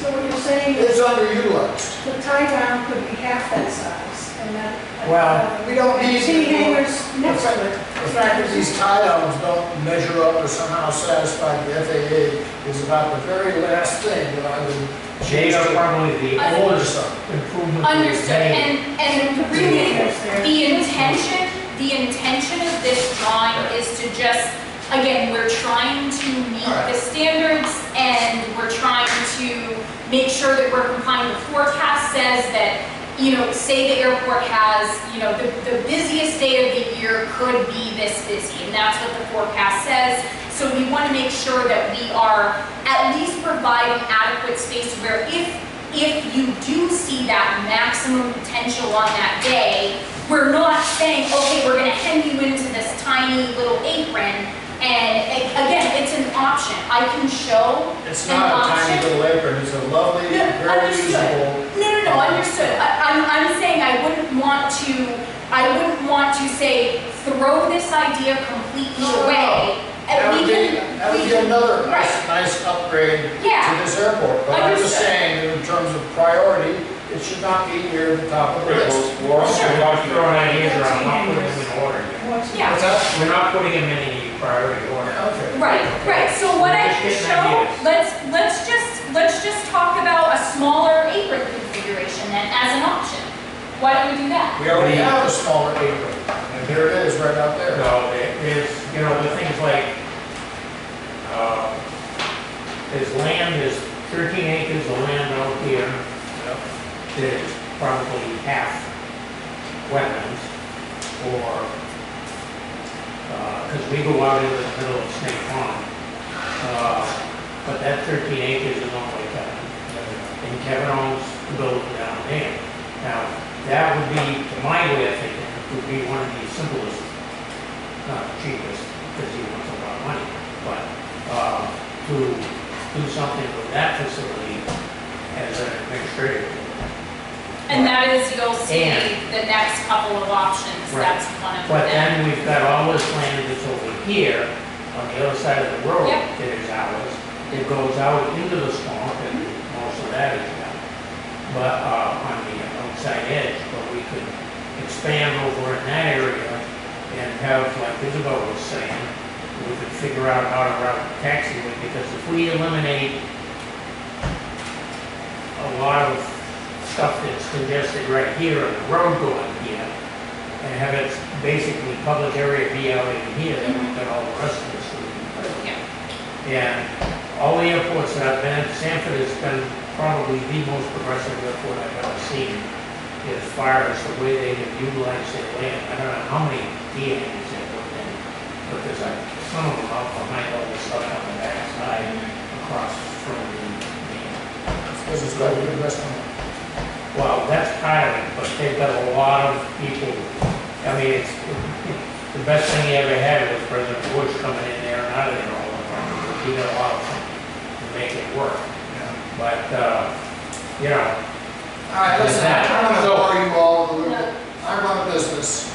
So what you're saying is it's underutilized. the tie down could be half that size, and that. Well, we don't need T to- hangers next to it. The fact that these tie-downs don't measure up or somehow satisfy the FAA is about the very last thing that I would they choose are to probably the order oldest something. improvement. Understood, and really, There. the intention of this drawing is to just, again, we're trying to meet Alright. the standards, and we're trying to make sure that we're complying. The forecast says that, say the airport has, the busiest day of the year could be this busy, and that's what the forecast says. So we want to make sure that we are at least providing adequate space where if you do see that maximum potential on that day, we're not saying, okay, we're going to hem you into this tiny little apron. And again, it's an option. I can show It's an not a tiny option. little apron, it's a lovely, No, very understood. usable. No, understood. I'm saying I wouldn't want to say, throw this idea completely No, no, no. away. That would be another Right. nice upgrade Yeah. to this airport. But I'm just Understood. saying, that in terms of priority, it should not be near the top of the list. We're also Sure. talking Throwing about ideas around, not putting them in order yet. What's- Yeah. What's that? We're not putting them in any priority order. Okay. Right. So what I can Just getting show, ideas. let's just talk about a smaller apron configuration then as an option. Why don't we do that? We already have a smaller apron, and here it is, right out there. So there's, the things like, there's land, there's 13 acres of land out here. There's probably half wetlands, or, because we go out into the middle of Snake Pond. But that 13 acres is only Kevin. And Kevin owns the building down there. Now, that would be, to my way of thinking, would be one of the simplest, not the cheapest, because he wants a lot of money, but to do something with that facility as an administrative. And that is, you'll see And- the next couple of options, Right. that's one of them. But then we've got all this land that's over here, on the other side of the road, Yep. that is ours. It goes out into the swamp, and most of that is done. But, on the outside edge, but we could expand over in that area and have, like Isabel was saying, we could figure out how to route the taxiway, because if we eliminate a lot of stuff that's congested right here on the road going here, and have it basically public area be out in here, then we've got all the rest of the street. Yeah. And all the airports that I've been at, Sanford has been probably the most progressive airport I've ever seen as far as the way they have utilized their land. I don't know how many DAs they put in, but there's like some of them out behind all the stuff on the backside across from the Because it's got a good restaurant. well, that's part of it, but they've got a lot of people. I mean, it's the best thing he ever had was President Bush coming in there and out of there all the time. He did a lot of things to make it work. But, you know, All right, listen, Yeah. I'm gonna So- bore you all a little bit. I run a business.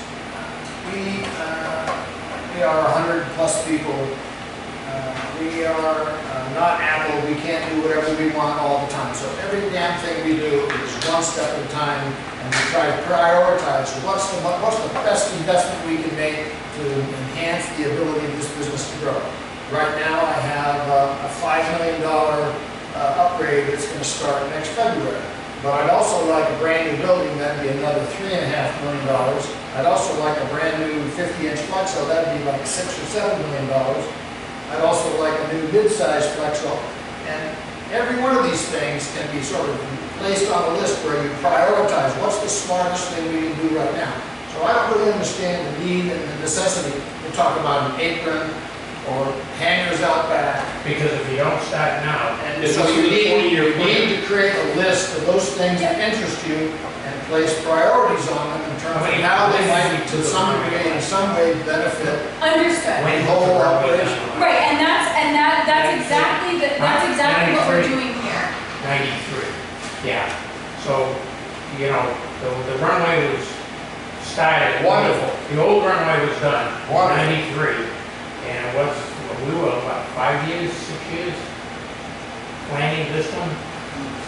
We are 100+ people. We are not Apple. We can't do whatever we want all the time. So every damn thing we do is one step at a time, and we try to prioritize what's the best investment we can make to enhance the ability of this business to grow. Right now, I have a $5 million upgrade that's going to start next February. But I'd also like a brand new building, that'd be another $3.5 million. I'd also like a brand new 50-inch flexo, that'd be like $6 or $7 million. I'd also like a new mid-size flexo. And every one of these things can be sort of placed on a list where you prioritize what's the smartest thing we can do right now. So I don't really understand the need and the necessity to talk about an apron or hangers out back. because if you don't start now, This So is you the need 20-year to create a list of those things that interest you and place priorities on them in terms of how they might, to some degree, in some way, benefit Understood. when the whole operation. Right, and that's exactly what we're doing here. 93, yeah. So, you know, the runway was started. Wonderful. The old runway was done, Wonderful. 93. And it was, we were about 5 years, 6 years planning this one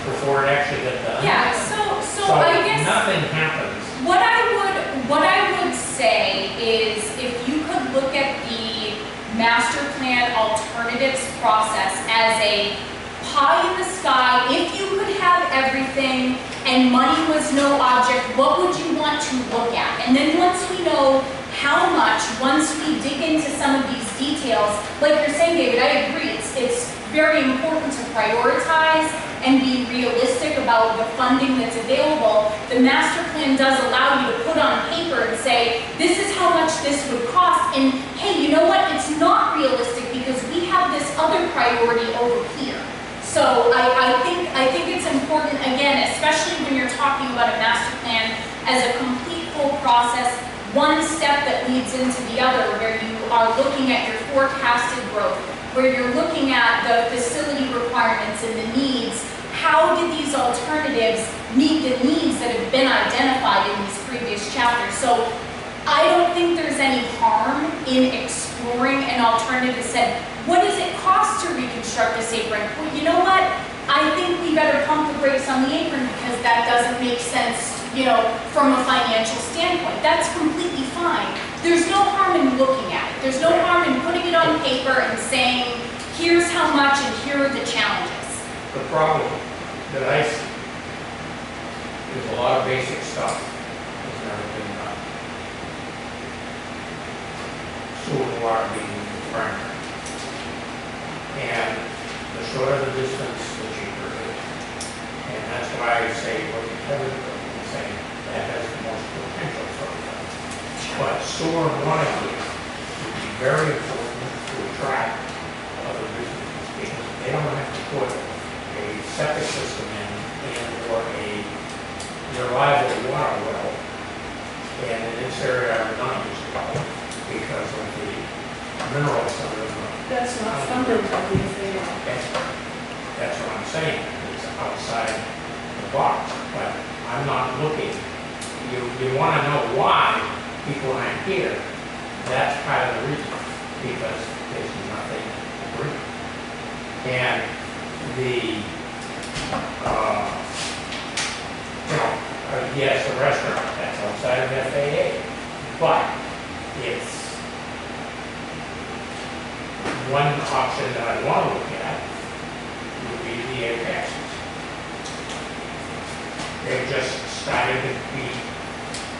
before it actually got done. Yeah, so I guess Nothing happens. what I would say is if you could look at the master plan alternatives process as a pie in the sky, if you could have everything and money was no object, what would you want to look at? And then once we know how much, once we dig into some of these details, like you're saying, David, I agree, it's very important to prioritize and be realistic about the funding that's available. The master plan does allow you to put on paper and say, this is how much this would cost, and hey, you know what, it's not realistic because we have this other priority over here. So I think it's important, again, especially when you're talking about a master plan as a complete full process, one step that leads into the other, where you are looking at your forecasted growth, where you're looking at the facility requirements and the needs. How did these alternatives meet the needs that have been identified in these previous chapters? So I don't think there's any harm in exploring an alternative that said, what does it cost to reconstruct this apron? Well, you know what? I think we better pump the brakes on the apron because that doesn't make sense, you know, from a financial standpoint. That's completely fine. There's no harm in looking at it. There's no harm in putting it on paper and saying, here's how much and here are the challenges. The problem that I see is a lot of basic stuff that's never been done. Sewer and water being the primary. And the shorter the distance, the cheaper it is. And that's why I say, look at Kevin and say, that has the most potential for it. But sewer and water here would be very important to attract other businesses because they don't have to put a septic system in or a reliable water well. And in this area, I would not use it because of the minerals that are in the. That's not funded by the FAA. That's what I'm saying, it's outside the box, but I'm not looking. You want to know why people aren't here, that's part of the reason, because there's nothing to bring. And the, yes, the restaurant, that's outside of FAA, but it's one option that I want to look at would be the air taxis. They've just started to be,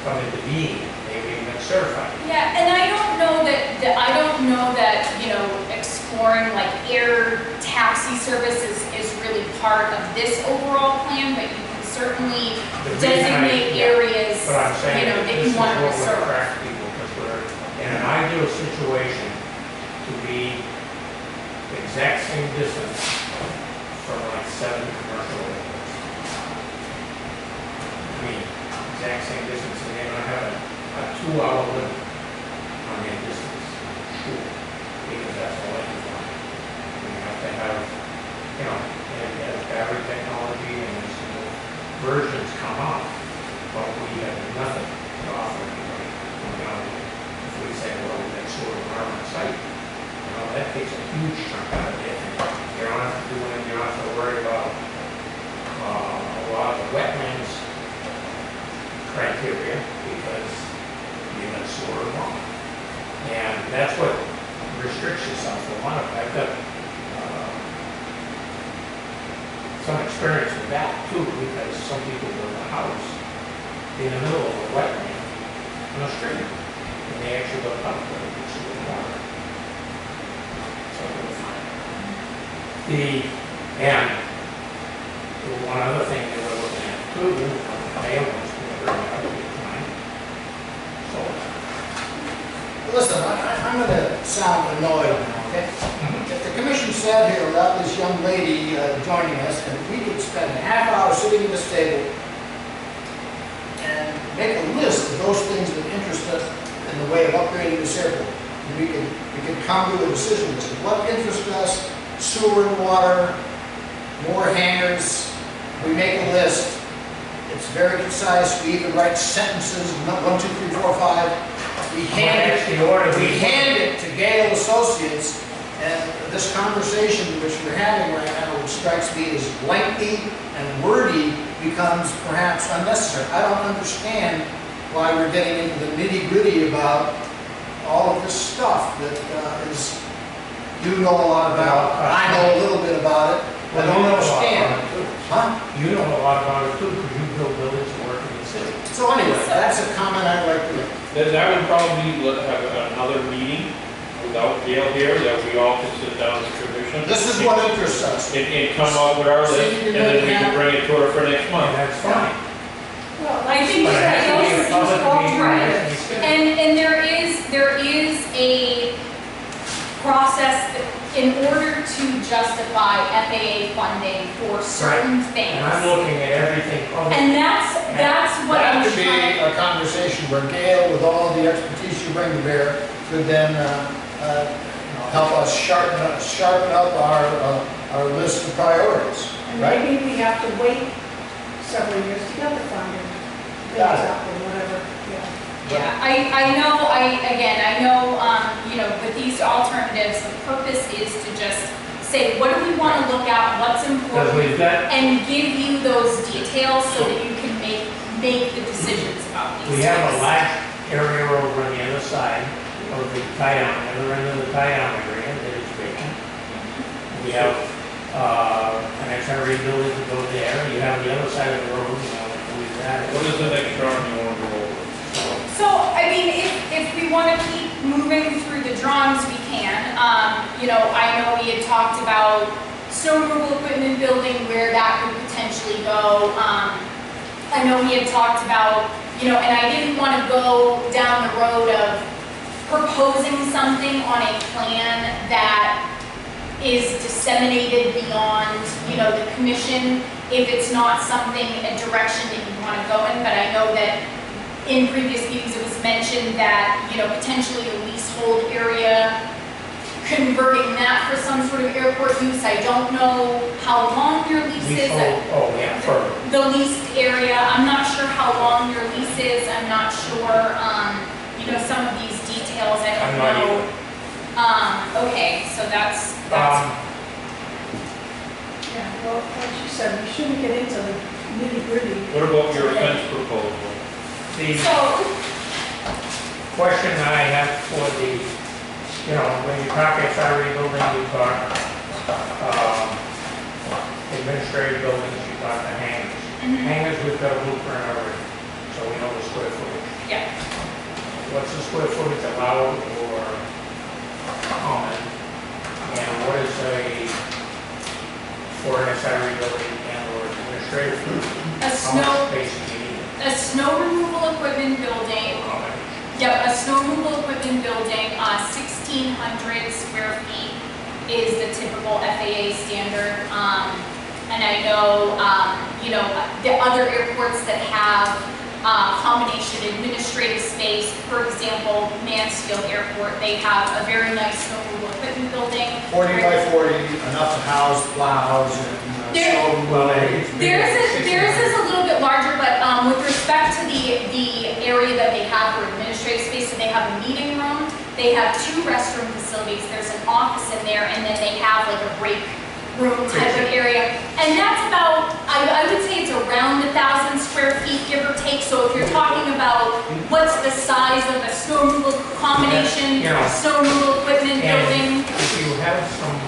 come into being, they've even been certified. Yeah, and I don't know that, you know, exploring, like air taxi services is really part of this overall plan, but you can certainly The reason I- designate yeah, areas, But I'm saying, you know, that that this you is want what to would serve. attract people, because we're in an ideal situation to be the exact same distance from like 7 commercial airports. I mean, exact same distance, and they're gonna have a 2-hour limit on their distance, school, because that's the length of line. We have to have, you know, and as battery technology and as versions come up, but we have nothing to offer anybody. You know, if we say, well, we got solar power on site, you know, that takes a huge chunk out of it. You don't have to do anything, you don't have to worry about a lot of the wetlands criteria because you got solar power. And that's what restricts yourself a lot of. I've got some experience with that too, because some people build a house in the middle of a wetland on a stream, and they actually go up with it, it's the water. So we're fine. And one other thing that we're looking at too, they almost never have a good time. So, Listen, I'm gonna sound annoyed now, okay? If the commission sat here without this young lady joining us, and we could spend a half hour sitting at this table and make a list of those things that interest us in the way of upgrading this airport, and we could come to a decision as to what interests us, sewer and water, more hangars. We make a list. It's very concise. We even write sentences, 1, 2, 3, 4, 5. We hand it to Gale Associates, and this conversation which we're having right now, which strikes me as lengthy and wordy, becomes perhaps unnecessary. I don't understand why we're getting into the nitty-gritty about all of this stuff that is, you know a lot about, I know a little bit about it, I don't understand. Huh? you know a lot about it too, because you build buildings and work in the city. So anyway, that's a comment I'd like to make. Then I would probably have another meeting without Gail here, that we all can sit down as a commission. This is what interests us. And come up with our So list, you and can then make we it can happen. bring it to her for next And month. that's fine. Well, I think But it has to be a that public meeting, it has to be alternatives. scheduled. And there is a process that, in order to justify FAA funding for certain things. And I'm looking at everything. And that's what I'm That could be trying. a conversation where Gail, with all the expertise you bring to bear, could then help us sharpen up our list of priorities. And Right. maybe we have to wait several years to get the funding. Got it. Exactly, whatever, yeah. Yeah, I know, you know, with these alternatives, the purpose is to just say, what do we want to look at, what's Because important, we've got, and give you those details so that you can make the decisions about these we have a things. large area over on the other side of the tie-down, the other end of the tie-down area that is vacant. We have, an XRE building to go there, you have the other side of the road, you know, with that. What is the next drawing you want to go over? So, I mean, if we want to keep moving through the drawings, we can. You know, I know we had talked about snow removal equipment building, where that could potentially go. I know we had talked about, you know, and I didn't want to go down the road of proposing something on a plan that is disseminated beyond, you know, the commission, if it's not something, a direction that you want to go in. But I know that in previous meetings, it was mentioned that, you know, potentially a leasehold area, converting that for some sort of airport use. I don't know how long your lease is. Oh, yeah, for, The leased area, I'm not sure how long your lease is. I'm not sure, you know, some of these details, I I'm don't not know. Okay, so that's, Yeah, well, like you said, we shouldn't get into the nitty-gritty. What about your fence proposal? the so, question I have for the, you know, when you talk SRE building, you talk, administrative buildings, you talk the hangars. mhm, Hangars, we've got a blueprint already, so we know the square footage. yeah. What's the square footage allowed or common? And a, for an SI rebuilding and or administrative, A how snow, much space do you need? a snow removal equipment building, How much? yep, a snow removal equipment building, 1,600 square feet is the typical FAA standard. And I know, you know, the other airports that have combination administrative space, for example, Mansfield Airport, they have a very nice snow removal equipment building. 40 by 40, enough to house plows and There- snow Well, removal. Theirs is a little bit larger, but with respect to the area that they have for administrative space, so they have a meeting room, they have 2 restroom facilities, there's an office in there, and then they have like a break room type of area. And that's about, I would say it's around 1,000 square feet, give or take. So if you're talking about what's the size of a snow removal combination, Yeah. snow removal equipment building, And if you have some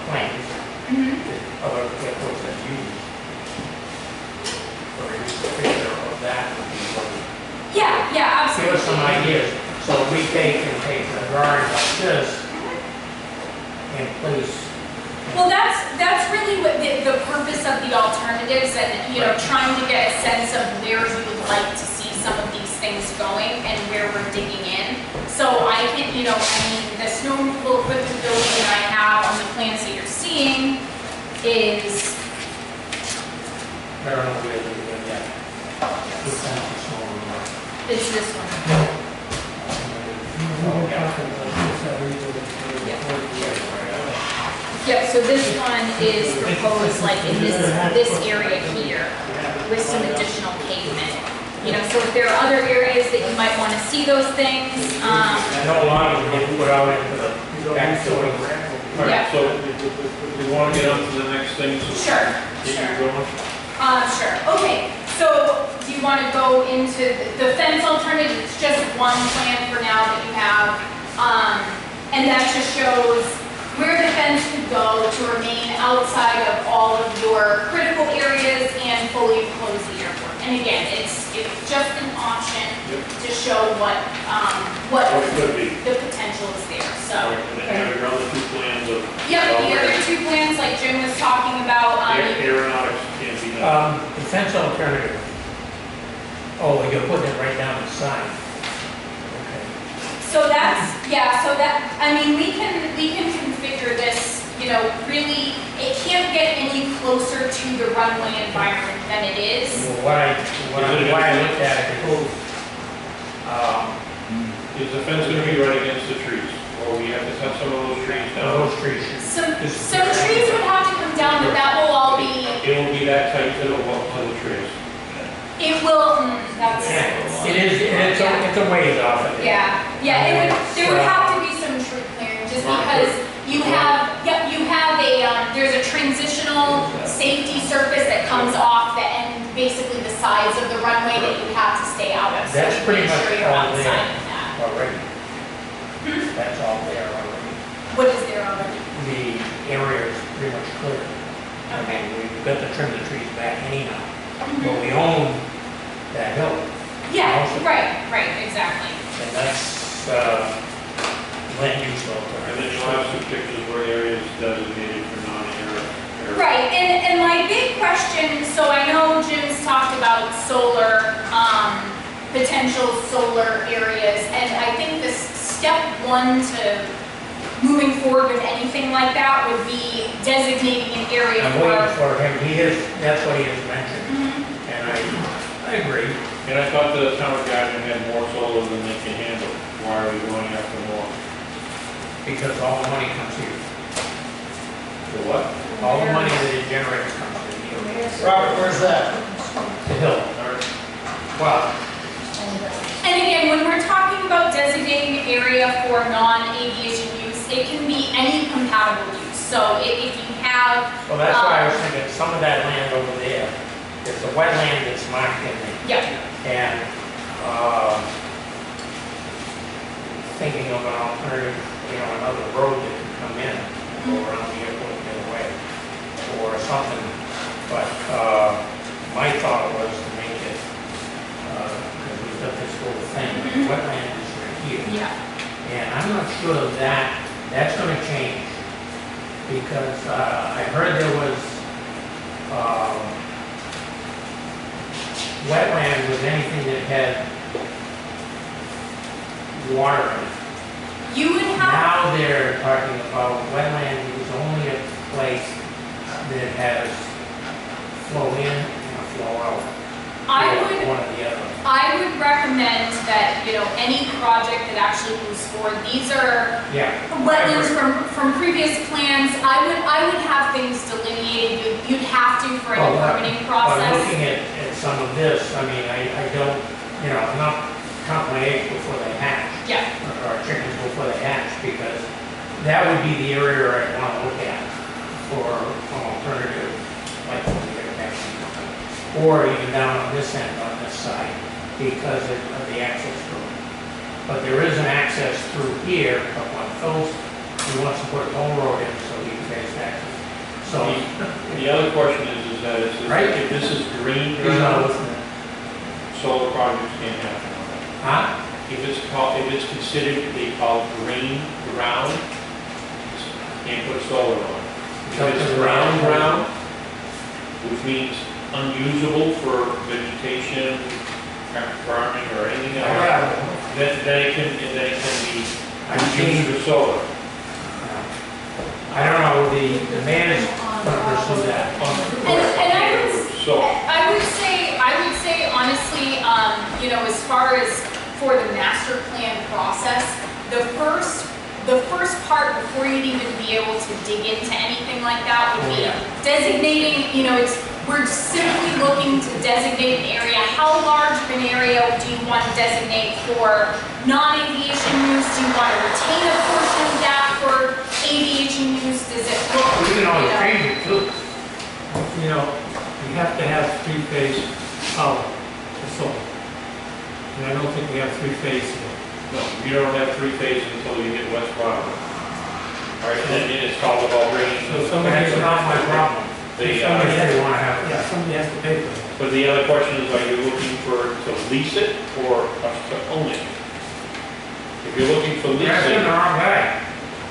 plans that other airports have used, or use a picture of that, would be good. yeah, Give yeah, absolutely. us some ideas, so we take a drawing like this, and please, Well, that's really what the purpose of the alternatives and, you know, trying to get a sense of where you would like to see some of these things going and where we're digging in. So I can, you know, I mean, the snow removal equipment building that I have on the plans that you're seeing is, I don't know where they're going yet. This sounds a small remark. it's this one. Oh, yeah. Yep, so this one is proposed like in this area here with some additional pavement. You know, so if there are other areas that you might want to see those things, I know a lot of them get put out into the back door. All right, Yeah. so we want to get on to the next thing, so. sure, Keep sure. going. Sure, okay, so do you want to go into the fence alternative? It's just one plan for now that you have. And that just shows where the fence could go to remain outside of all of your critical areas and fully enclose the airport. And again, it's just an option to show what What it could be. the potential is there, so. And then have your other 2 plans of. Yep, the other 2 plans, like Jim was talking about, Aeronautics can't be done. The fence alternative. Oh, you're putting it right down the sign. Okay. so that's, yeah, so that, I mean, we can configure this, you know, really, it can't get any closer to the runway environment than it is. Well, why I looked at it, Is the fence going to be right against the trees? Or we have to cut some of those trees down? those trees should. Some trees would have to come down, but that will all be, It will be that tight that it'll walk to the trees. it will, that's. It is, it's a ways off of it. Yeah, yeah, there would have to be some tree clearing, just because you have, yep, you have there's a transitional safety surface that comes off the end, basically the sides of the runway that you have to stay out of. So That's you pretty make much sure you're all outside there of that. already. That's all there already. What is there already? The area is pretty much clear. I Okay. mean, we've got to trim the trees back anyhow, but we own that hill, Yeah, Also- right, exactly. and that's, land use And alternative. then you'll have some pictures where areas designated for non-air. Right, and my big question, so I know Jim's talked about solar, potential solar areas, and I think this step 1 to moving forward with anything like that would be designating an area I'm waiting for. for him, that's what he has mentioned, and I agree. And I thought the town of Gardner had more solar than they can handle. Why are we going after more? Because all the money comes here. For what? All the money that it generates comes to here. Robert, where's that? The hill. Well, And again, when we're talking about designating an area for non-aviation use, it can be any compatible use. So if you have. well, that's why I was thinking, some of that land over there, it's a wetland that's marked in there. Yep, And, thinking of an alternative, another road that can come in, go around the airport the other way, or something. But, my thought was to make it, because we've got this whole thing, wetland is right here. yeah, And I'm not sure that that's gonna change, because I heard there was wetland with anything that had water in it. You would have, Now they're talking about wetland is only a place that has flow in and flow out. One or the other. I would recommend that, you know, any project that actually moves forward, these are Yeah. wetlands from previous plans. I would have things delineated. You'd have to for any permitting But process. looking at some of this, I mean, I don't, you know, I'm not count my eggs before they hatch. Yeah. Or chickens before they hatch, because that would be the area I'd want to look at for an alternative, like when we get it back. Or even down on this end, on this side, because of the access road. But there is an access through here, up on Phil's, he wants to put a whole road in so he can face access. So, The other question is that Right. if this is green he's not ground, listening. solar projects can't happen. Huh? If it's considered to be called green ground, you can't put solar on. If it's brown ground, which means unusable for vegetation, farming, or anything else, Yeah. then it can be I've used seen, for solar. I don't know, the man is gonna pursue that. And So, I would say honestly, you know, as far as for the master plan process, the first part before you'd even be able to dig into anything like that would be designating, you know, we're simply looking to designate an area. How large of an area do you want to designate for non-aviation use? Do you want to retain a portion of that for aviation use? Does it look, We can always you know, change it too. You know, you have to have three-phase power for solar. And I don't think we have three-phase here. no, you don't have three phases until you get West Broadway. All right, and then it's called about bringing. So somebody That's not my problem. The, Somebody said they wanna have it. Yeah, somebody has to pay for it. but the other question is, are you looking to lease it or us to own it? If you're looking for You're asking the leasing, wrong guy,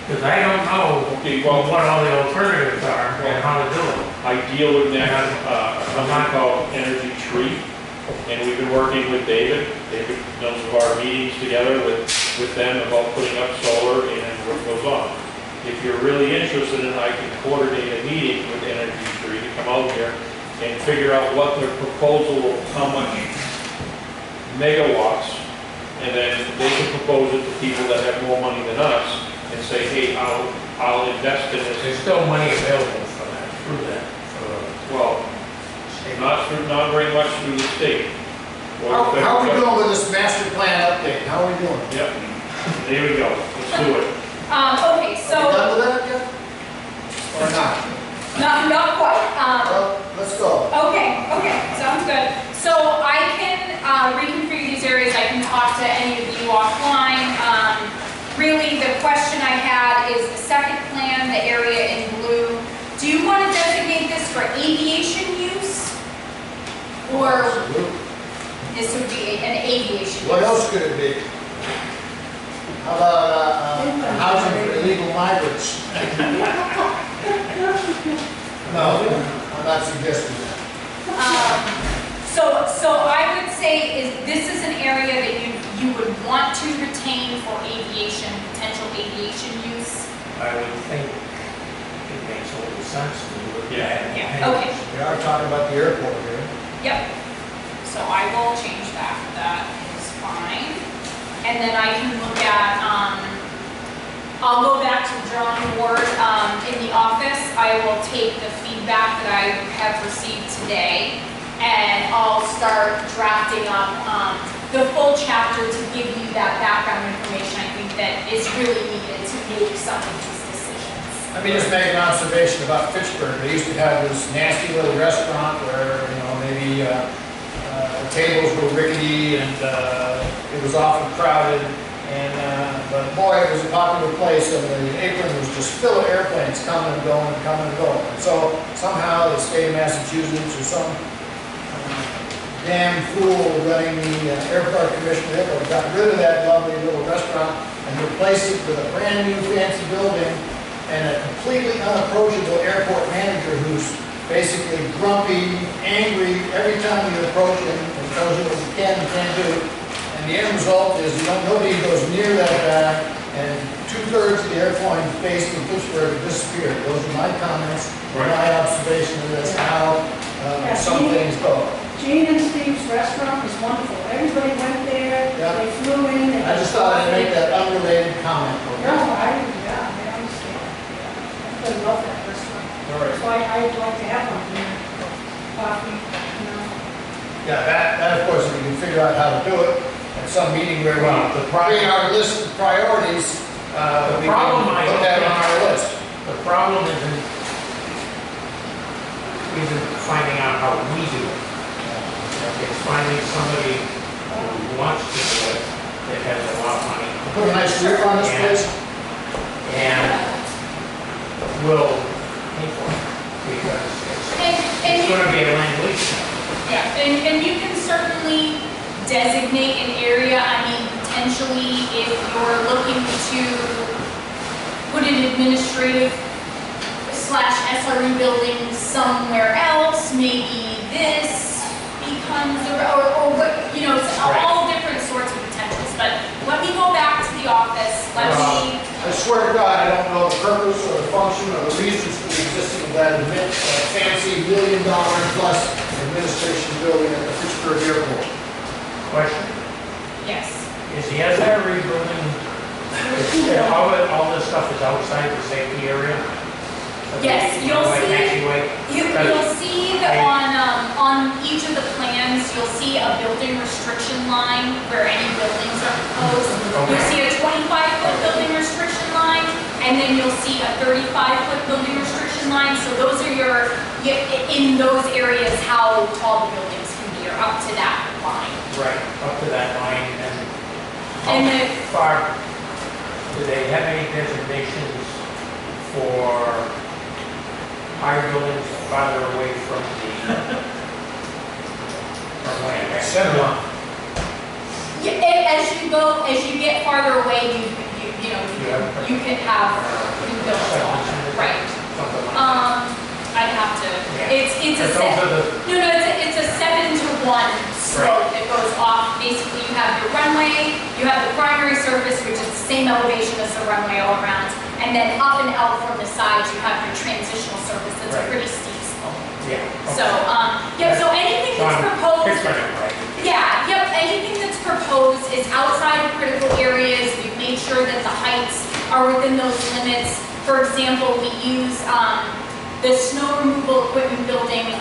because I don't know okay, well, what all the alternatives are and how to do it. I deal with that, a company called Energy Tree, and we've been working with David. David knows of our meetings together with them about putting up solar and what goes on. If you're really interested in it, I can coordinate a meeting with Energy Tree to come out here and figure out what their proposal of how much megawatts, and then they can propose it to people that have more money than us and say, hey, I'll invest in this. There's still money available for that, through that, for Well, not very much through the state. Or the How are we federal doing with this master plan update? How are we doing? Yep, there we go, let's do it. okay, Are we so, done with that yet? Or not? not quite, Well, let's go. okay, sounds good. So I can reconfigure these areas, I can talk to any of you offline. Really, the question I had is the second plan, the area in blue. Do you want to designate this for aviation use? Or Absolutely. this would be an aviation use? What else could it be? How about housing for illegal migrants? No, I'm not suggesting that. So I would say this is an area that you would want to retain for aviation, potential aviation use. I would think it makes a little sense to look at. Yeah, okay. We are talking about the airport here. Yep. So I will change that. That is fine. And then I can look at, I'll go back to drawing board in the office. I will take the feedback that I have received today and I'll start drafting up the full chapter to give you that background information I think that is really needed to make some of these decisions. Let me just make an observation about Fitchburg. They used to have this nasty little restaurant where, you know, maybe tables were rickety and it was often crowded. But boy, it was a popular place and the apron was just full of airplanes coming and going and coming and going. And so somehow the state of Massachusetts or some damn fool running the airport commissioner airport got rid of that lovely little restaurant and replaced it with a brand new fancy building and a completely unapproachable airport manager who's basically grumpy, angry every time you approach him and tells you what you can and can't do. And the end result is nobody goes near that guy, and 2/3 of the airplanes based in Pittsburgh disappeared. Those are my comments, my observation of this, how some things go. Gene and Steve's restaurant was wonderful. Everybody went there, Yeah. they flew in. I just thought I'd make that unrelated comment. No, I understand. I love that restaurant. All right. So I'd like to have one here. Coffee, Yeah, that of course, if we can figure out how to do it at some meeting where we bring our list of priorities, we problem can I put that on our list. The problem isn't finding out how we do it. It's finding somebody who wants to do it, that has a lot of money. Put a nice roof on this place. And will pay for it, because it's going to be a land lease. Yeah, and you can certainly designate an area. I mean, potentially if you're looking to put an administrative / SRE building somewhere else, maybe this becomes, or what, you know, all different sorts of potentials. But let me go back to the office, let me, I swear to God, I don't know the purpose or the function or the reasons for the existence of that fancy $1 million plus administration building at the Pittsburgh airport. Question, yes. is the SRE building, all this stuff is outside the safety area? Yes, you'll Like see, taxiway? you'll see that on each of the plans, you'll see a building restriction line where any buildings are proposed. You'll see a 25-foot building restriction line, and then you'll see a 35-foot building restriction line. So those are in those areas, how tall the buildings can be, or up to that line. Right, up to that line, And how far, do they have any designations for higher buildings farther away from the, from land? Center line. Yeah, as you get farther away, you can have new builds on, right? Something like that. I'd have to, Yeah. it's a But those are the- it's a 7-to-1 slope that goes off. Basically, you have your runway, you have the primary surface, which is the same elevation as the runway all around, and then up and out from the sides, you have your transitional surface that's a Right. pretty steep slope. Yeah. So, so anything So that's I'm proposed, picturing it right. yeah, yep, anything that's proposed is outside of critical areas. We've made sure that the heights are within those limits. For example, we use the snow removal equipment building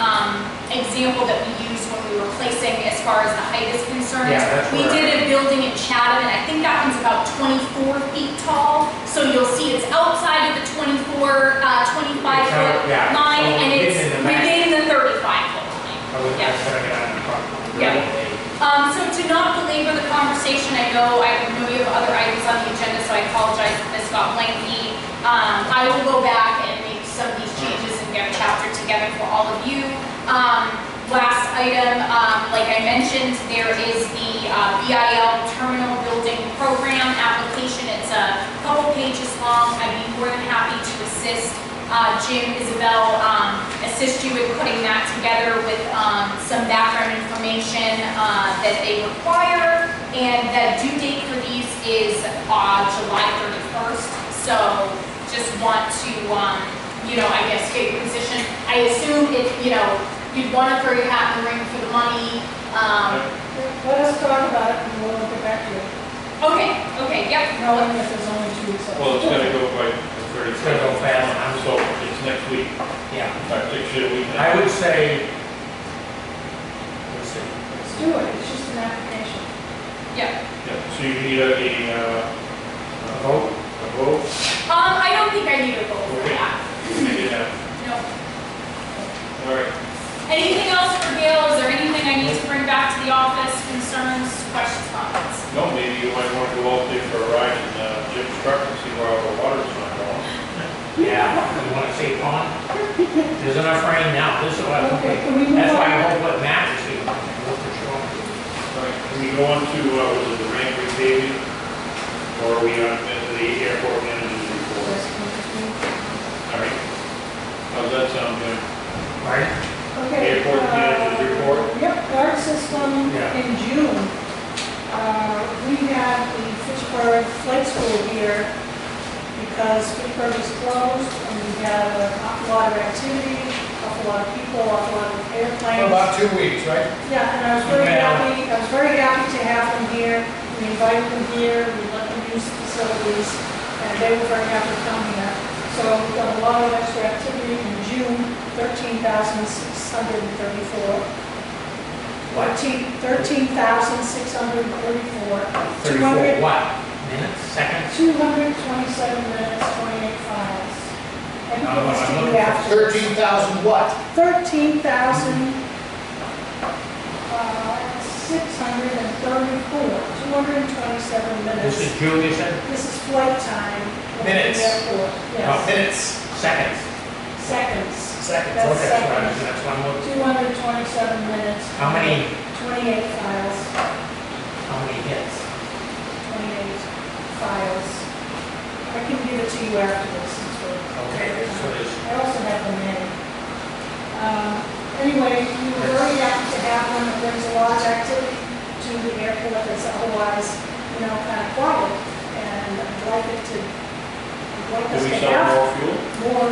example that we used when we were placing as far as the height is concerned. Yeah, that's We where did a building in Chatham, and I think that one's about 24 feet tall. So you'll see it's outside of the 25 foot Yeah, line, so and it's within the max. within the 35 foot line. I was Yeah. just gonna get on the front. Yeah. So to not belabor the conversation, I know you have other items on the agenda, so I apologize if this got lengthy. I will go back and make some of these changes and get a chapter together for all of you. Last item, like I mentioned, there is the BIL Terminal Building Program application. It's a couple pages long. I'd be more than happy to assist Jim, Isabel, assist you with putting that together with some background information that they require. And the due date for these is July 31st. So just want to, I guess, get your position. I assume you'd want to throw your hat in the ring for the money. Let us talk about it and we'll get back to you. Okay, yep. Knowing that there's only 2 weeks left. Well, it's gonna go by the It's gonna go 30th, fast. so it's next week. Yeah. I think a week. I would say, let's see. Let's do it, it's just an application. Yep. Yeah, so you need A vote? a vote? I don't think I need a vote for Okay. that. Yeah. No. All right. Anything else for Gail? Is there anything I need to bring back to the office? Concerns, questions, comments? No, maybe you might want to go out there for a ride in Jim's truck and see where all the water's not going. Yeah, you wanna see pond? There's enough rain now, this is what, Okay, can we move that's why I on? hope what Matt is doing, for sure. we go on to, was it the ramp repaving? Or are we on the airport manager's report? All right. How's that sound, Jim? Right? Okay. Airport manager's report? Yep, guard system Yeah. in June. We had the Fitchburg Flight School here because Fitchburg is closed and we had an awful lot of activity, awful lot of people, awful lot of For airplanes. about 2 weeks, right? Yeah, and I was very happy to have them here. We invited them here, we let them use the facilities, and they were very happy to come here. So we've got a lot of extra activity in June, 13,634. What? 13,634. 34 what? Minutes, seconds? 227 minutes, 28 files. And No, it's I'm to looking you for after. 13,000 what? 13,634, 227 This minutes. is June, you said? This is flight time. at the Minutes. airport. No, Yes, minutes, seconds. seconds. Seconds, That's okay. seconds. That's one more. 227 minutes. How many, 28 files, how many hits? 28 files. I can give it to you after this. since we're- Okay, so there's, I also have the name. Anyway, we were very happy to have them. It brings a lot of activity to the airport that's otherwise, kind of quiet. And I'd like it to, I'd like Do us we to sell have more fuel? more.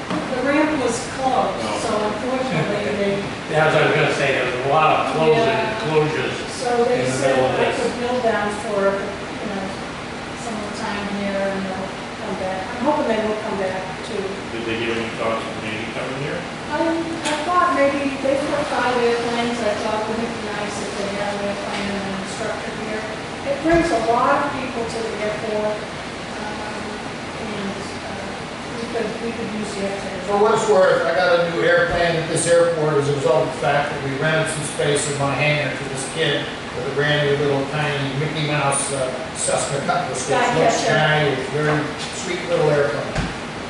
The ramp was closed, No. so unfortunately, yeah, as I was gonna say, there was a lot of Yeah. closures. so they In the said middle of I this. could build down for, some of the time here and they'll come back. I'm hoping they will come back too. Did they give any thoughts on maybe coming here? I thought maybe they put 5 airplanes. I thought it would be nice if they had an airplane and an instructor here. It brings a lot of people to the airport, and we could use the airplane. For what it's worth, I got a new airplane at this airport as a result of the fact that we rented some space in my hangar to this kid with a brand new little tiny Mickey Mouse Cessna Cutlass, which looks Skycatcher. nice, very sweet little airplane.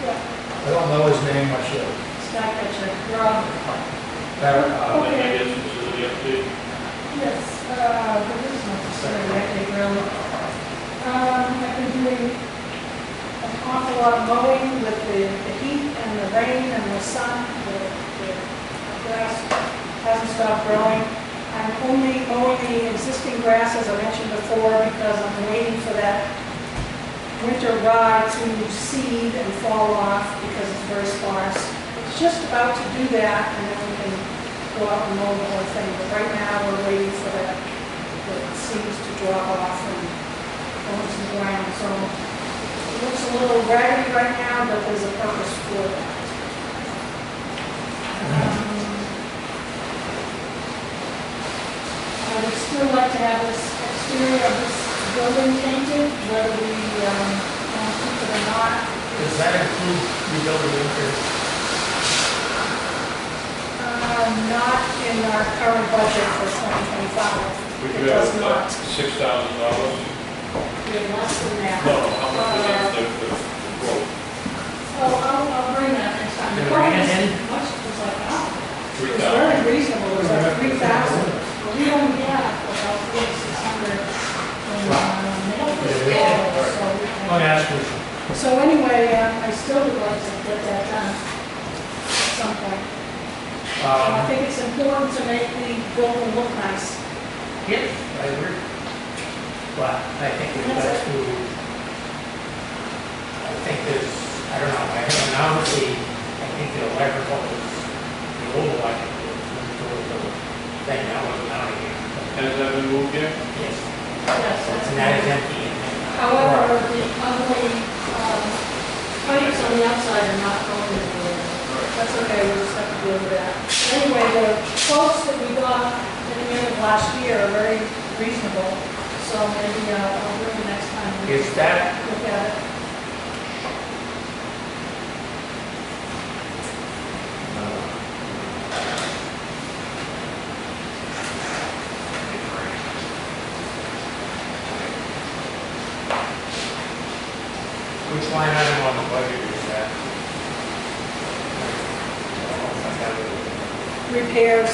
Yeah, I don't know his name much yet. Skycatcher, Rob. Then Okay. I guess facility update? Yes, there is no facility update really. I've been doing an awful lot of mowing with the heat and the rain and the sun. The grass hasn't stopped growing. I'm only mowing the existing grass, as I mentioned before, because I'm waiting for that winter rye to seed and fall off because it's very sparse. It's just about to do that, and then we can go out and mow the whole thing. But right now, we're waiting for the seeds to drop off and go into the ground. So it looks a little raggedy right now, but there's a purpose for that. I would still like to have this exterior of this building painted, whether we want to keep it or not. Does that include rebuilding the interior? Not in our current budget for 2025. We It could does have not. $6,000. We have less than that. No, how much was the quote? Oh, I'll bring that next time. Did it bring it in? Much, it was like, oh, it was 3,000. very reasonable, it was like 3,000. But we only have about 4,600 in mail. Oh, yeah, that's good. So anyway, I still would like to get that done at some point. I think it's important to make the building look nice. Yes, I agree. But I think we've got to, I think there's, I don't know, I haven't now see, I think the electrical is, the old electrical is the thing that wasn't out here. Has that been moved yet? Yes, Yes, and that is empty. however, the ugly pipes on the outside are not going anywhere. That's okay, we'll just have to deal with that. Anyway, the quotes that we got at the end of last year are very reasonable, so maybe I'll bring it next time. we Is that, Look at it. which line item on the budget is that? I don't know if I have it. Repairs,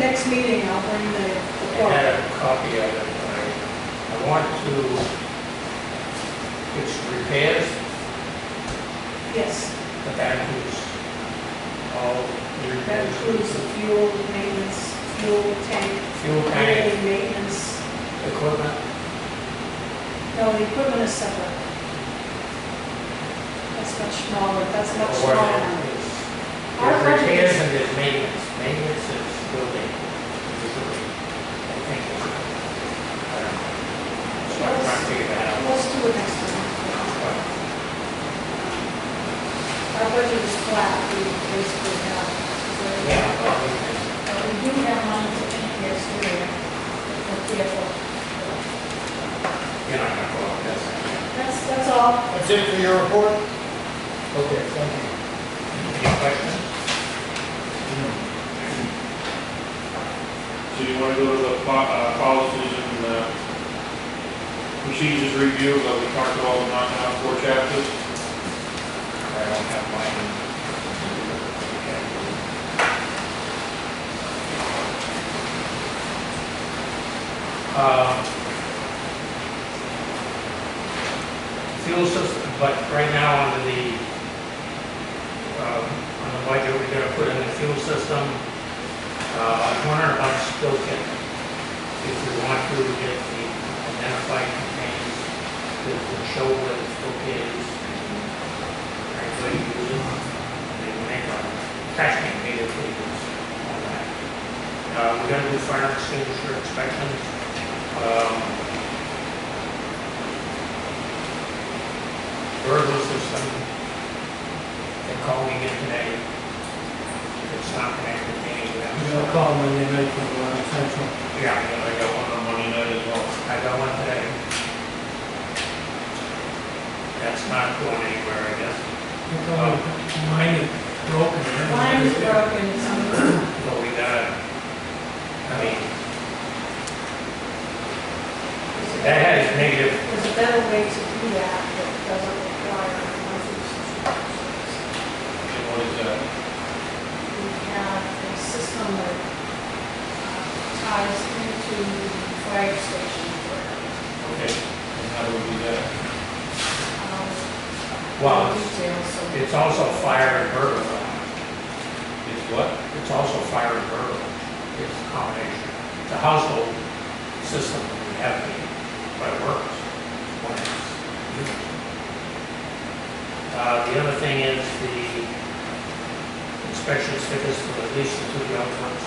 next meeting, I'll bring the I quote. had a copy of it, but I want to, it's repairs, Yes, but that includes all the that repairs. includes the fuel maintenance, fuel tank, Fuel tank, yearly maintenance. equipment, No, the equipment is separate. That's much smaller, that's much or what smaller. it is. Our There's budget repairs is- and there's maintenance. Maintenance is building, usually, I think. I don't know. So I'm trying to figure that out. Let's do it next time. But Our budget is flat, we basically have. Yeah, well, We do have money to think the exterior, if we're careful. you're not gonna go on this. That's all. That's it for your report? Okay, thank you. Any questions? So you want to go to the policies and procedures review, that we talked about the knocking out 4 chapters? I don't have mine. Fuel system, but right now under the, on the budget, we're gonna put in the fuel system, $100 spill kit. If we want to get the identified contains, that will show where the spill kit is. Actually, use it, they make a trash can meter tables on that. We're gonna do fire extinguisher inspections. Burglar system, they called me again today. It's not connected to any of them. I'm gonna call them when they make it on Central. Yeah, And I got one on Monday night as well. I got one today. That's not going anywhere, I guess. Mine is broken. Mine is broken, some, But we gotta, I mean, that has negative, there's a better way to do that that doesn't require a monthly subscription service. And what is that? We have a system that ties into the fire station where, Okay. And how do we do that? um, well, details, so. it's also fire and burglar. It's what? It's also fire and burglar. It's a combination. It's a household system that we have here, but it works when it's used. The other thing is the inspection stickers for at least the 2 outlets.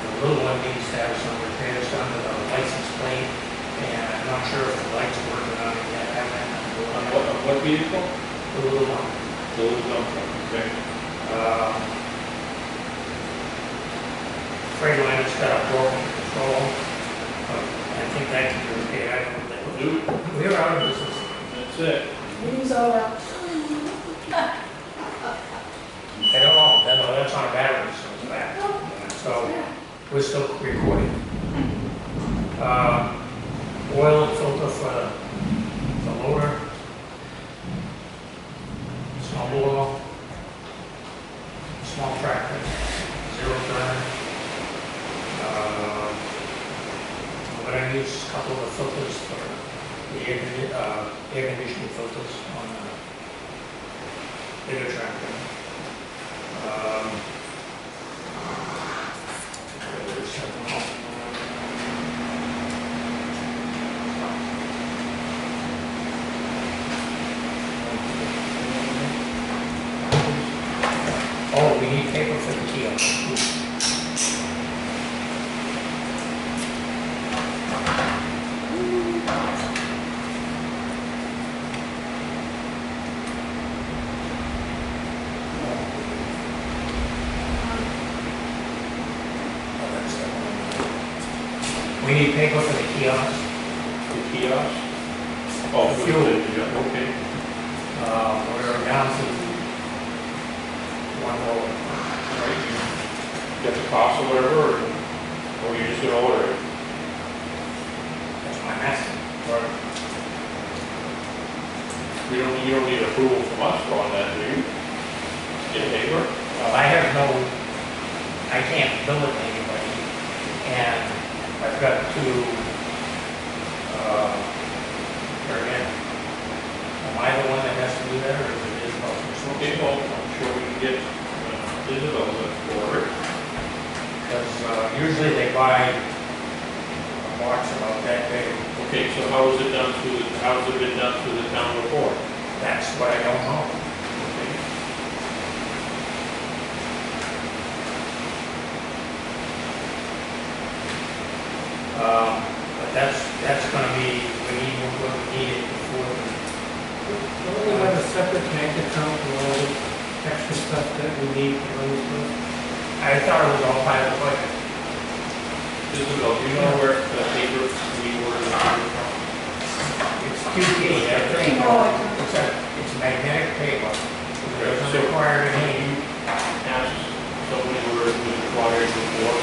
The little one needs to have some repairs done to the license plate, and I'm not sure if the lights are working on it yet. I haven't had to On look at what vehicle? the little one. The little dump truck, okay. Freightliner's got a broken control, but I think that can be repaired. I don't know. Dude, We're out of business. that's it. Meeting's over. I don't know, that's on a battery, so it's back. So we're still recording. Oil filter for the loader. Small blower. Small tractor. 0 turn. We're gonna use a couple of the filters for the air conditioning filters on the bigger tractor. There's something else. Oh, we need paper for the kiosk. We need paper for the kiosk. The kiosk? Oh, The fuel. fuel. Yeah, okay. We're down to 1 more. Right, you get the cost or whatever, or you're just gonna order it? That's my message. Right. You don't need approval from us on that, do you? Get paper? Well, I can't bill it to anybody, and I've got to, forget, am I the one that has to do that, or is it Isabel? Okay, well, I'm sure we can get Isabel for it. Because usually they buy a box about that big. Okay, so how is it done through, how's it been done through the town report? That's what I don't know. Okay. But that's gonna be, we need it before. Don't we have a separate bank account for all the extra stuff that we need for those things? I thought it was all part of the budget. Isabel, do you know where the paper we ordered the paper from? It's QT, I think. It's magnetic paper. It doesn't require any. Ask somebody where it was required before.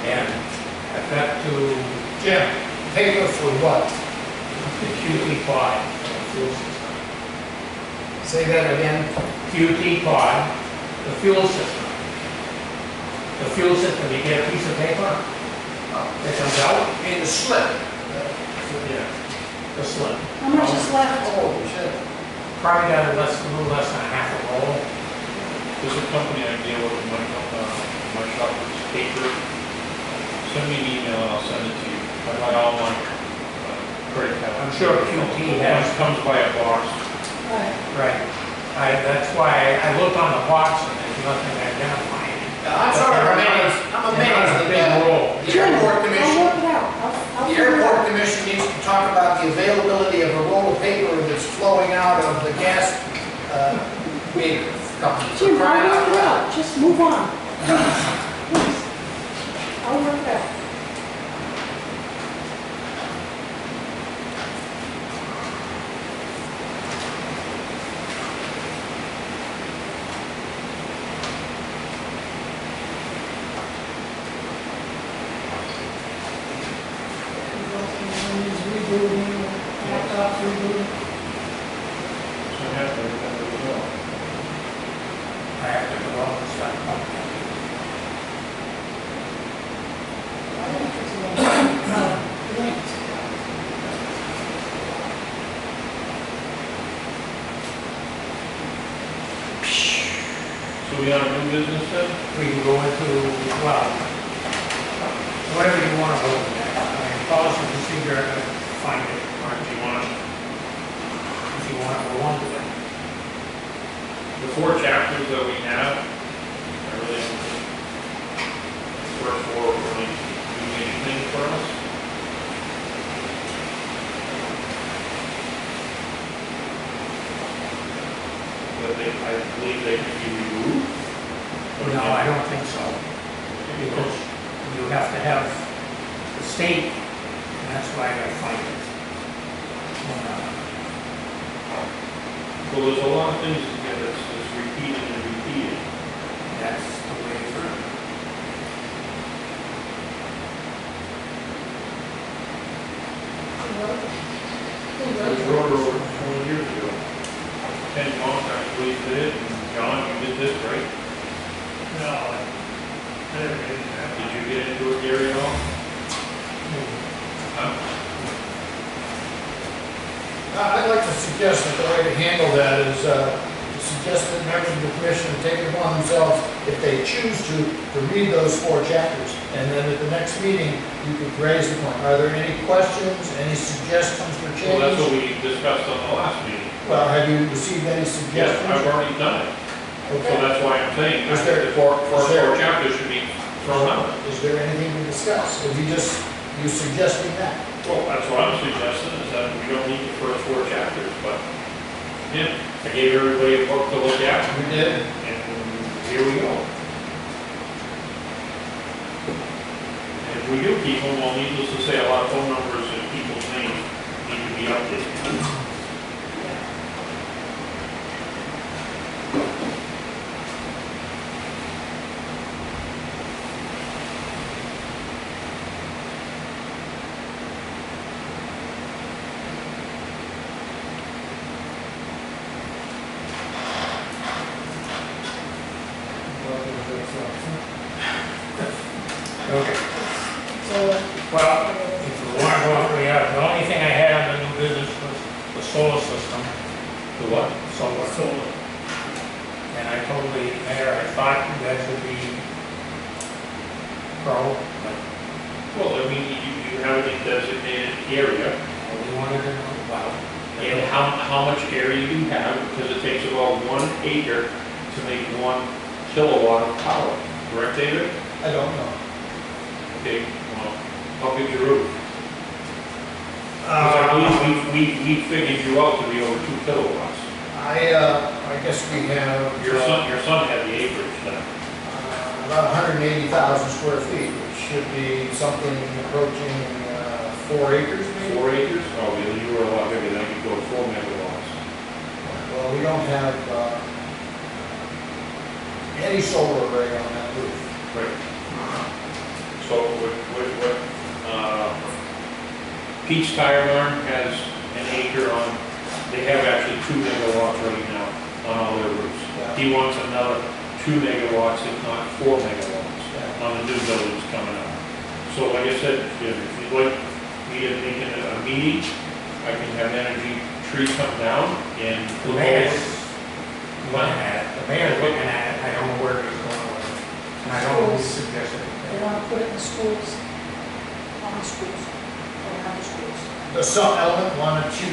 And I've got to, Jim, paper for what? the QT pod, the fuel system. Say that again. QT pod, the fuel system. The fuel system, you get a piece of paper that comes out, In the slip. yeah, the slip. How much is left? Oh, shit. Probably got a little less than a half a roll. There's a company I deal with in my shop, it's paper. Send me an email and I'll send it to you. I buy all my credit card. I'm sure QT has. It comes by a box. Right. That's why I looked on the box and there's nothing identifying. I'm sort of amazed, I'm amazed that Big roll. the airport I'll commission, work it out. I'll the figure it out. airport commission needs to talk about the availability of a roll of paper that's flowing out of the gas meter company. Jim, I'll work it out. Just move on. Please, please. I'll work it out. Rebooting, laptop rebooting. So I have to let it go. I have to go out and start. I think it's linked. So we on a new business then? We can go into, well, whatever you want to hold it at. I mean, policy procedure, I can find it, or if you want to go on to it. The 4 chapters that we have, I really don't think the first 4 really do anything for us. But I believe they can be removed. No, I don't think so. Because you have to have the state, and that's why I gotta find it. Well, there's a lot of things that get that's repeated and repeated. That's the way it's written. It was wrote over 20 years ago. Ken Moss, I believe, did it, and John, you did this, right? No, I didn't read that. Did you get into it, Gary, at all? Huh? I'd like to suggest that the way to handle that is to suggest that members of the commission take it upon themselves, if they choose to read those 4 chapters. And then at the next meeting, you could raise the point. Are there any questions, any suggestions for change? Well, that's what we discussed on the last meeting. Well, have you received any Yes, suggestions? I've already done it. So Okay. that's why I'm saying, Is there- the first is there- 4 chapters should be thrown out. Is there anything to discuss? Are you suggesting that? Well, that's what I'm suggesting, is that we don't need the first 4 chapters, but, yeah, I gave everybody a book to look at, We did. and here we go. And if we do keep them, well, needless to say, a lot of phone numbers and people's names need to be updated. solar. And I told the mayor, I thought you guys would be pro, but Well, I mean, you have a designated area, we wanted to know about. and how much area you have, because it takes about 1 acre to make 1 kilowatt of power. Correct, David? I don't know. Okay, well, how big's your roof? 'Cause I believe we figured you out to be over 2 kilowatts. I guess we have. Your son had the acreage then. About 180,000 square feet, which should be something approaching 4 acres maybe. 4 acres? Oh, well, you were a lot bigger, then you could go 4 megawatts. Well, we don't have any solar array on that roof. Right. So Pete's Tire Barn has an acre on, they have actually 2 megawatts right now on all their roofs. He wants another 2 megawatts, if not 4 megawatts, on the new buildings coming up. So like I said, Jim, if you'd like me to make a meeting, I can have Energy Tree come down and. The mayor's looking at it, the mayor's looking at it, I don't know where he's going with it. And I don't know who suggested They it. want to put it in schools, on schools, around the schools. Does some element want to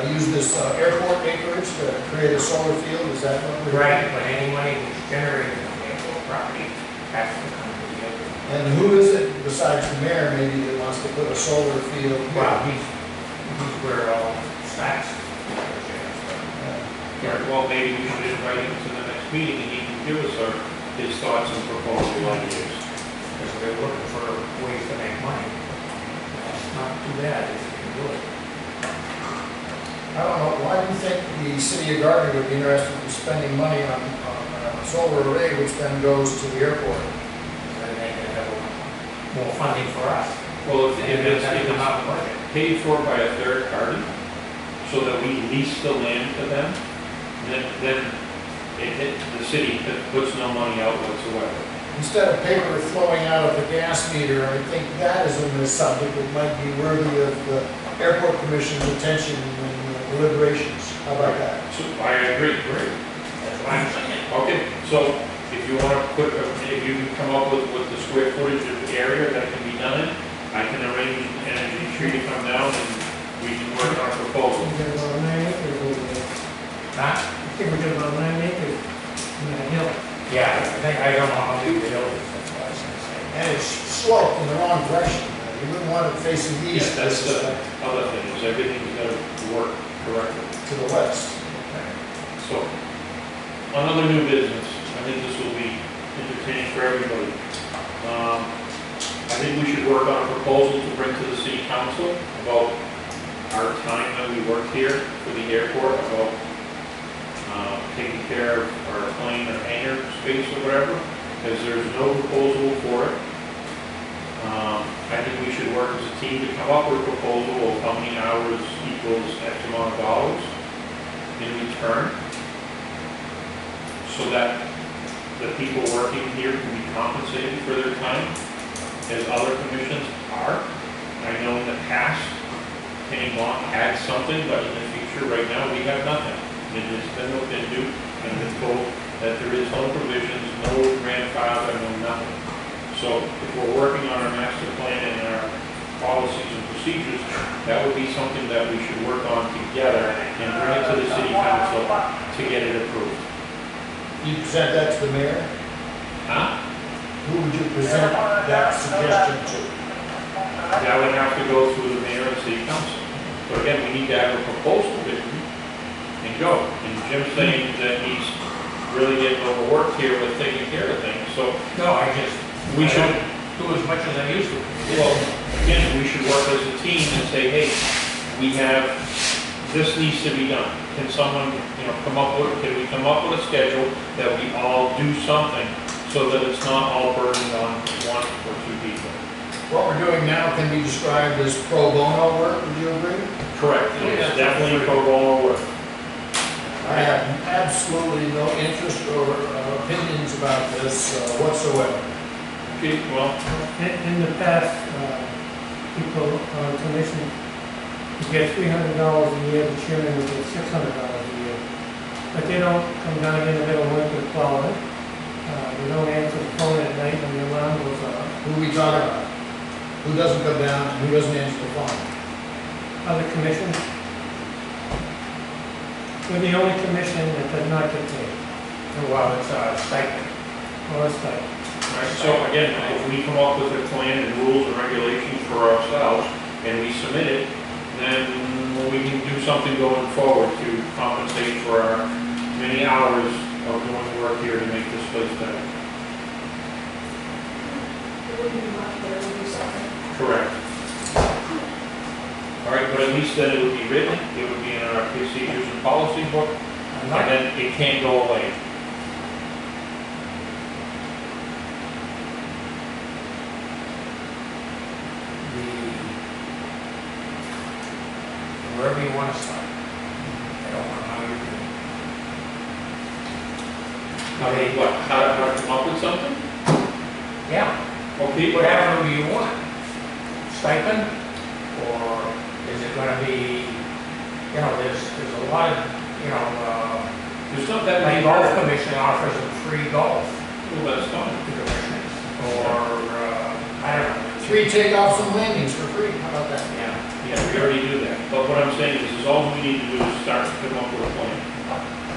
use this airport acreage to create a solar field? Is that what we're? Right, but any money that's generated from the airport property has to come to the airport. And who is it besides the mayor maybe that wants to put a solar field? Well, he's where it all starts. Right, well, maybe we should invite him to the next meeting and he can give us his thoughts and proposal ideas. Because they're looking for ways to make money. It's not too bad if you can do it. I don't know, why do you think the city of Gardner would be interested in spending money on a solar array which then goes to the airport? Then they can have more funding for us. Well, if And it's then come out with it. paid for by a third party, so that we lease the land to them, then the city puts no money out whatsoever. Instead of paper flowing out of the gas meter, I think that is a subject that might be worthy of the airport commission's attention in deliberations. How about that? So I agree. That's what I'm saying. Okay, so if you want to put, if you can come up with the square footage of the area that can be done in, I can arrange Energy Tree to come down and we can work on a proposal. We got about 9 acres over there. Huh? I think we got about 9 acres in that hill. Yeah, I don't know how big the hill is, that's what I was gonna say. And it's sloped in the wrong direction. You wouldn't want it facing east, That's this is the other thing, is everything's got to work correctly. to the west. So, on other new business, I think this will be entertaining for everybody. I think we should work on a proposal to bring to the city council about our time that we worked here for the airport, about taking care of our plane or hangar space or whatever, because there's no proposal for it. I think we should work as a team to come up with a proposal of how many hours equals X amount of dollars in return, so that the people working here can be compensated for their time, as other commissions are. I know in the past, Kenny Bond had something, but in the future, right now, we have nothing. It has been looked into and been told that there is no provisions, no grandfather, no nothing. So if we're working on our master plan and our policies and procedures, that would be something that we should work on together and bring it to the city council to get it approved. You present that to the mayor? Huh? Who would you present that suggestion to? That would have to go through the mayor and city council. But again, we need to have a proposal written and go. And Jim's saying that he's really getting overworked here with taking care of things, so No, I we should, do as much as I used to. well, again, we should work as a team and say, hey, we have, this needs to be done. Can someone, can we come up with a schedule that we all do something so that it's not all burdened on 1 or 2 people? What we're doing now can be described as pro bono work, would you agree? Correct, it's definitely pro bono work. I have absolutely no interest or opinions about this whatsoever. Okay, well, In the past, people on commission would get $300 a year, the chairman would get $600 a year. but they don't come down in the middle of winter plowing. They don't answer the phone at night when the alarm goes off. Who we talking about? Who doesn't come down and who doesn't answer the phone? Other commissions. We're the only commission that does not get paid. Well, it's a stipend. Well, it's like, Right, so again, if we come up with a plan and rules and regulations for ourselves, and we submit it, then we can do something going forward to compensate for our many hours of doing work here to make this place better. It wouldn't be much, but it would be something. Correct. All right, but at least then it would be written, it would be in our procedures and policy book, I'm and not, then it can't go away. wherever you want to start. I don't know how you can. How to come up with something? Yeah, Okay, whatever you want. Stipend, or is it gonna be, you know, there's a lot of, you know, there's not that the many. golf commission offers them free golf Well, that's fine. to commissioners, or, I don't know. 3 takeoffs and landings for free, how about that? Yeah, Yeah, we already do that. But what I'm saying is all we need to do is start to come up with a plan.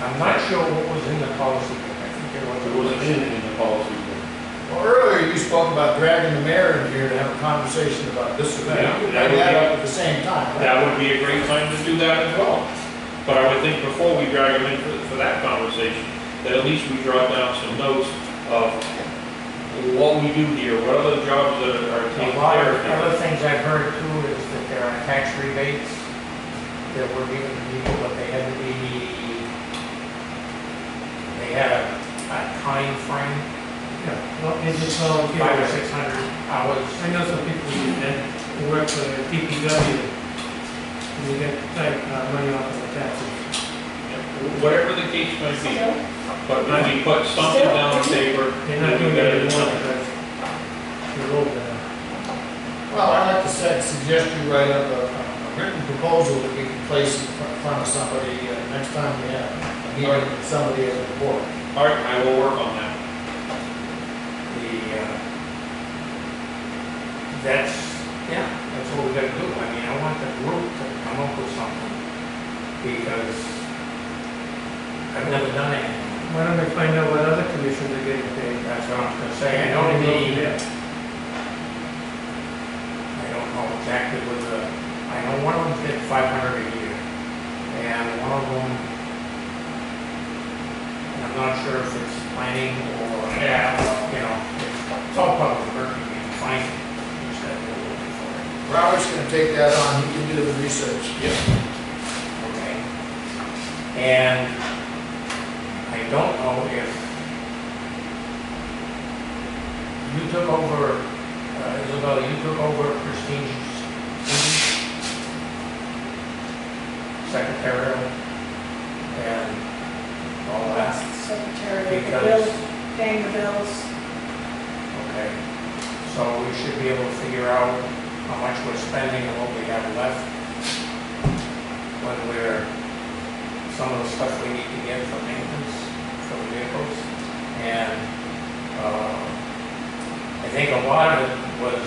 I'm not sure what was in the policy book, I think there was. There wasn't anything in the policy book. Well, earlier you spoke about dragging the mayor in here to have a conversation about this or that. Yeah, You could that bring would that be- up at the same time. right? That would be a great time to do that as well. But I would think before we drag them in for that conversation, that at least we jot down some notes of what we do here, what other jobs that are A taken lot care of of. other things I've heard too is that there are tax rebates that were given to people, but they had to be, they had a time frame, yeah, well, it's just volunteer. 500 or 600 hours. I know some people who work for the DPW, and you get money off of the taxes. Whatever the case might be. Still, But when we put something down on paper, They're not then doing we gotta it do anymore something. because they're old now. Well, I'd like to suggest you write up a written proposal that we can place in front of somebody next time we have a meeting with somebody as a board. All right, I will work on that. That's, yeah, that's what we gotta do. I mean, I want the group to come up with something, because I've never done anything. Why don't we find out what other commissions are getting paid? That's what I'm gonna say. I know I don't know exactly what I know one of them did 500 a year, and one of them, I'm not sure if it's planning or, you know, it's all public work, you can find it, just that we're looking for it. Robert's gonna take that on, he can do the research. Okay. And I don't know if you took over, Isabel, you took over Christine's secretarial and all that. secretary, the Because- bills, paying the bills. Okay. So we should be able to figure out how much we're spending and what we have left when we're, some of the stuff we need to get for maintenance for the vehicles. And I think a lot of it was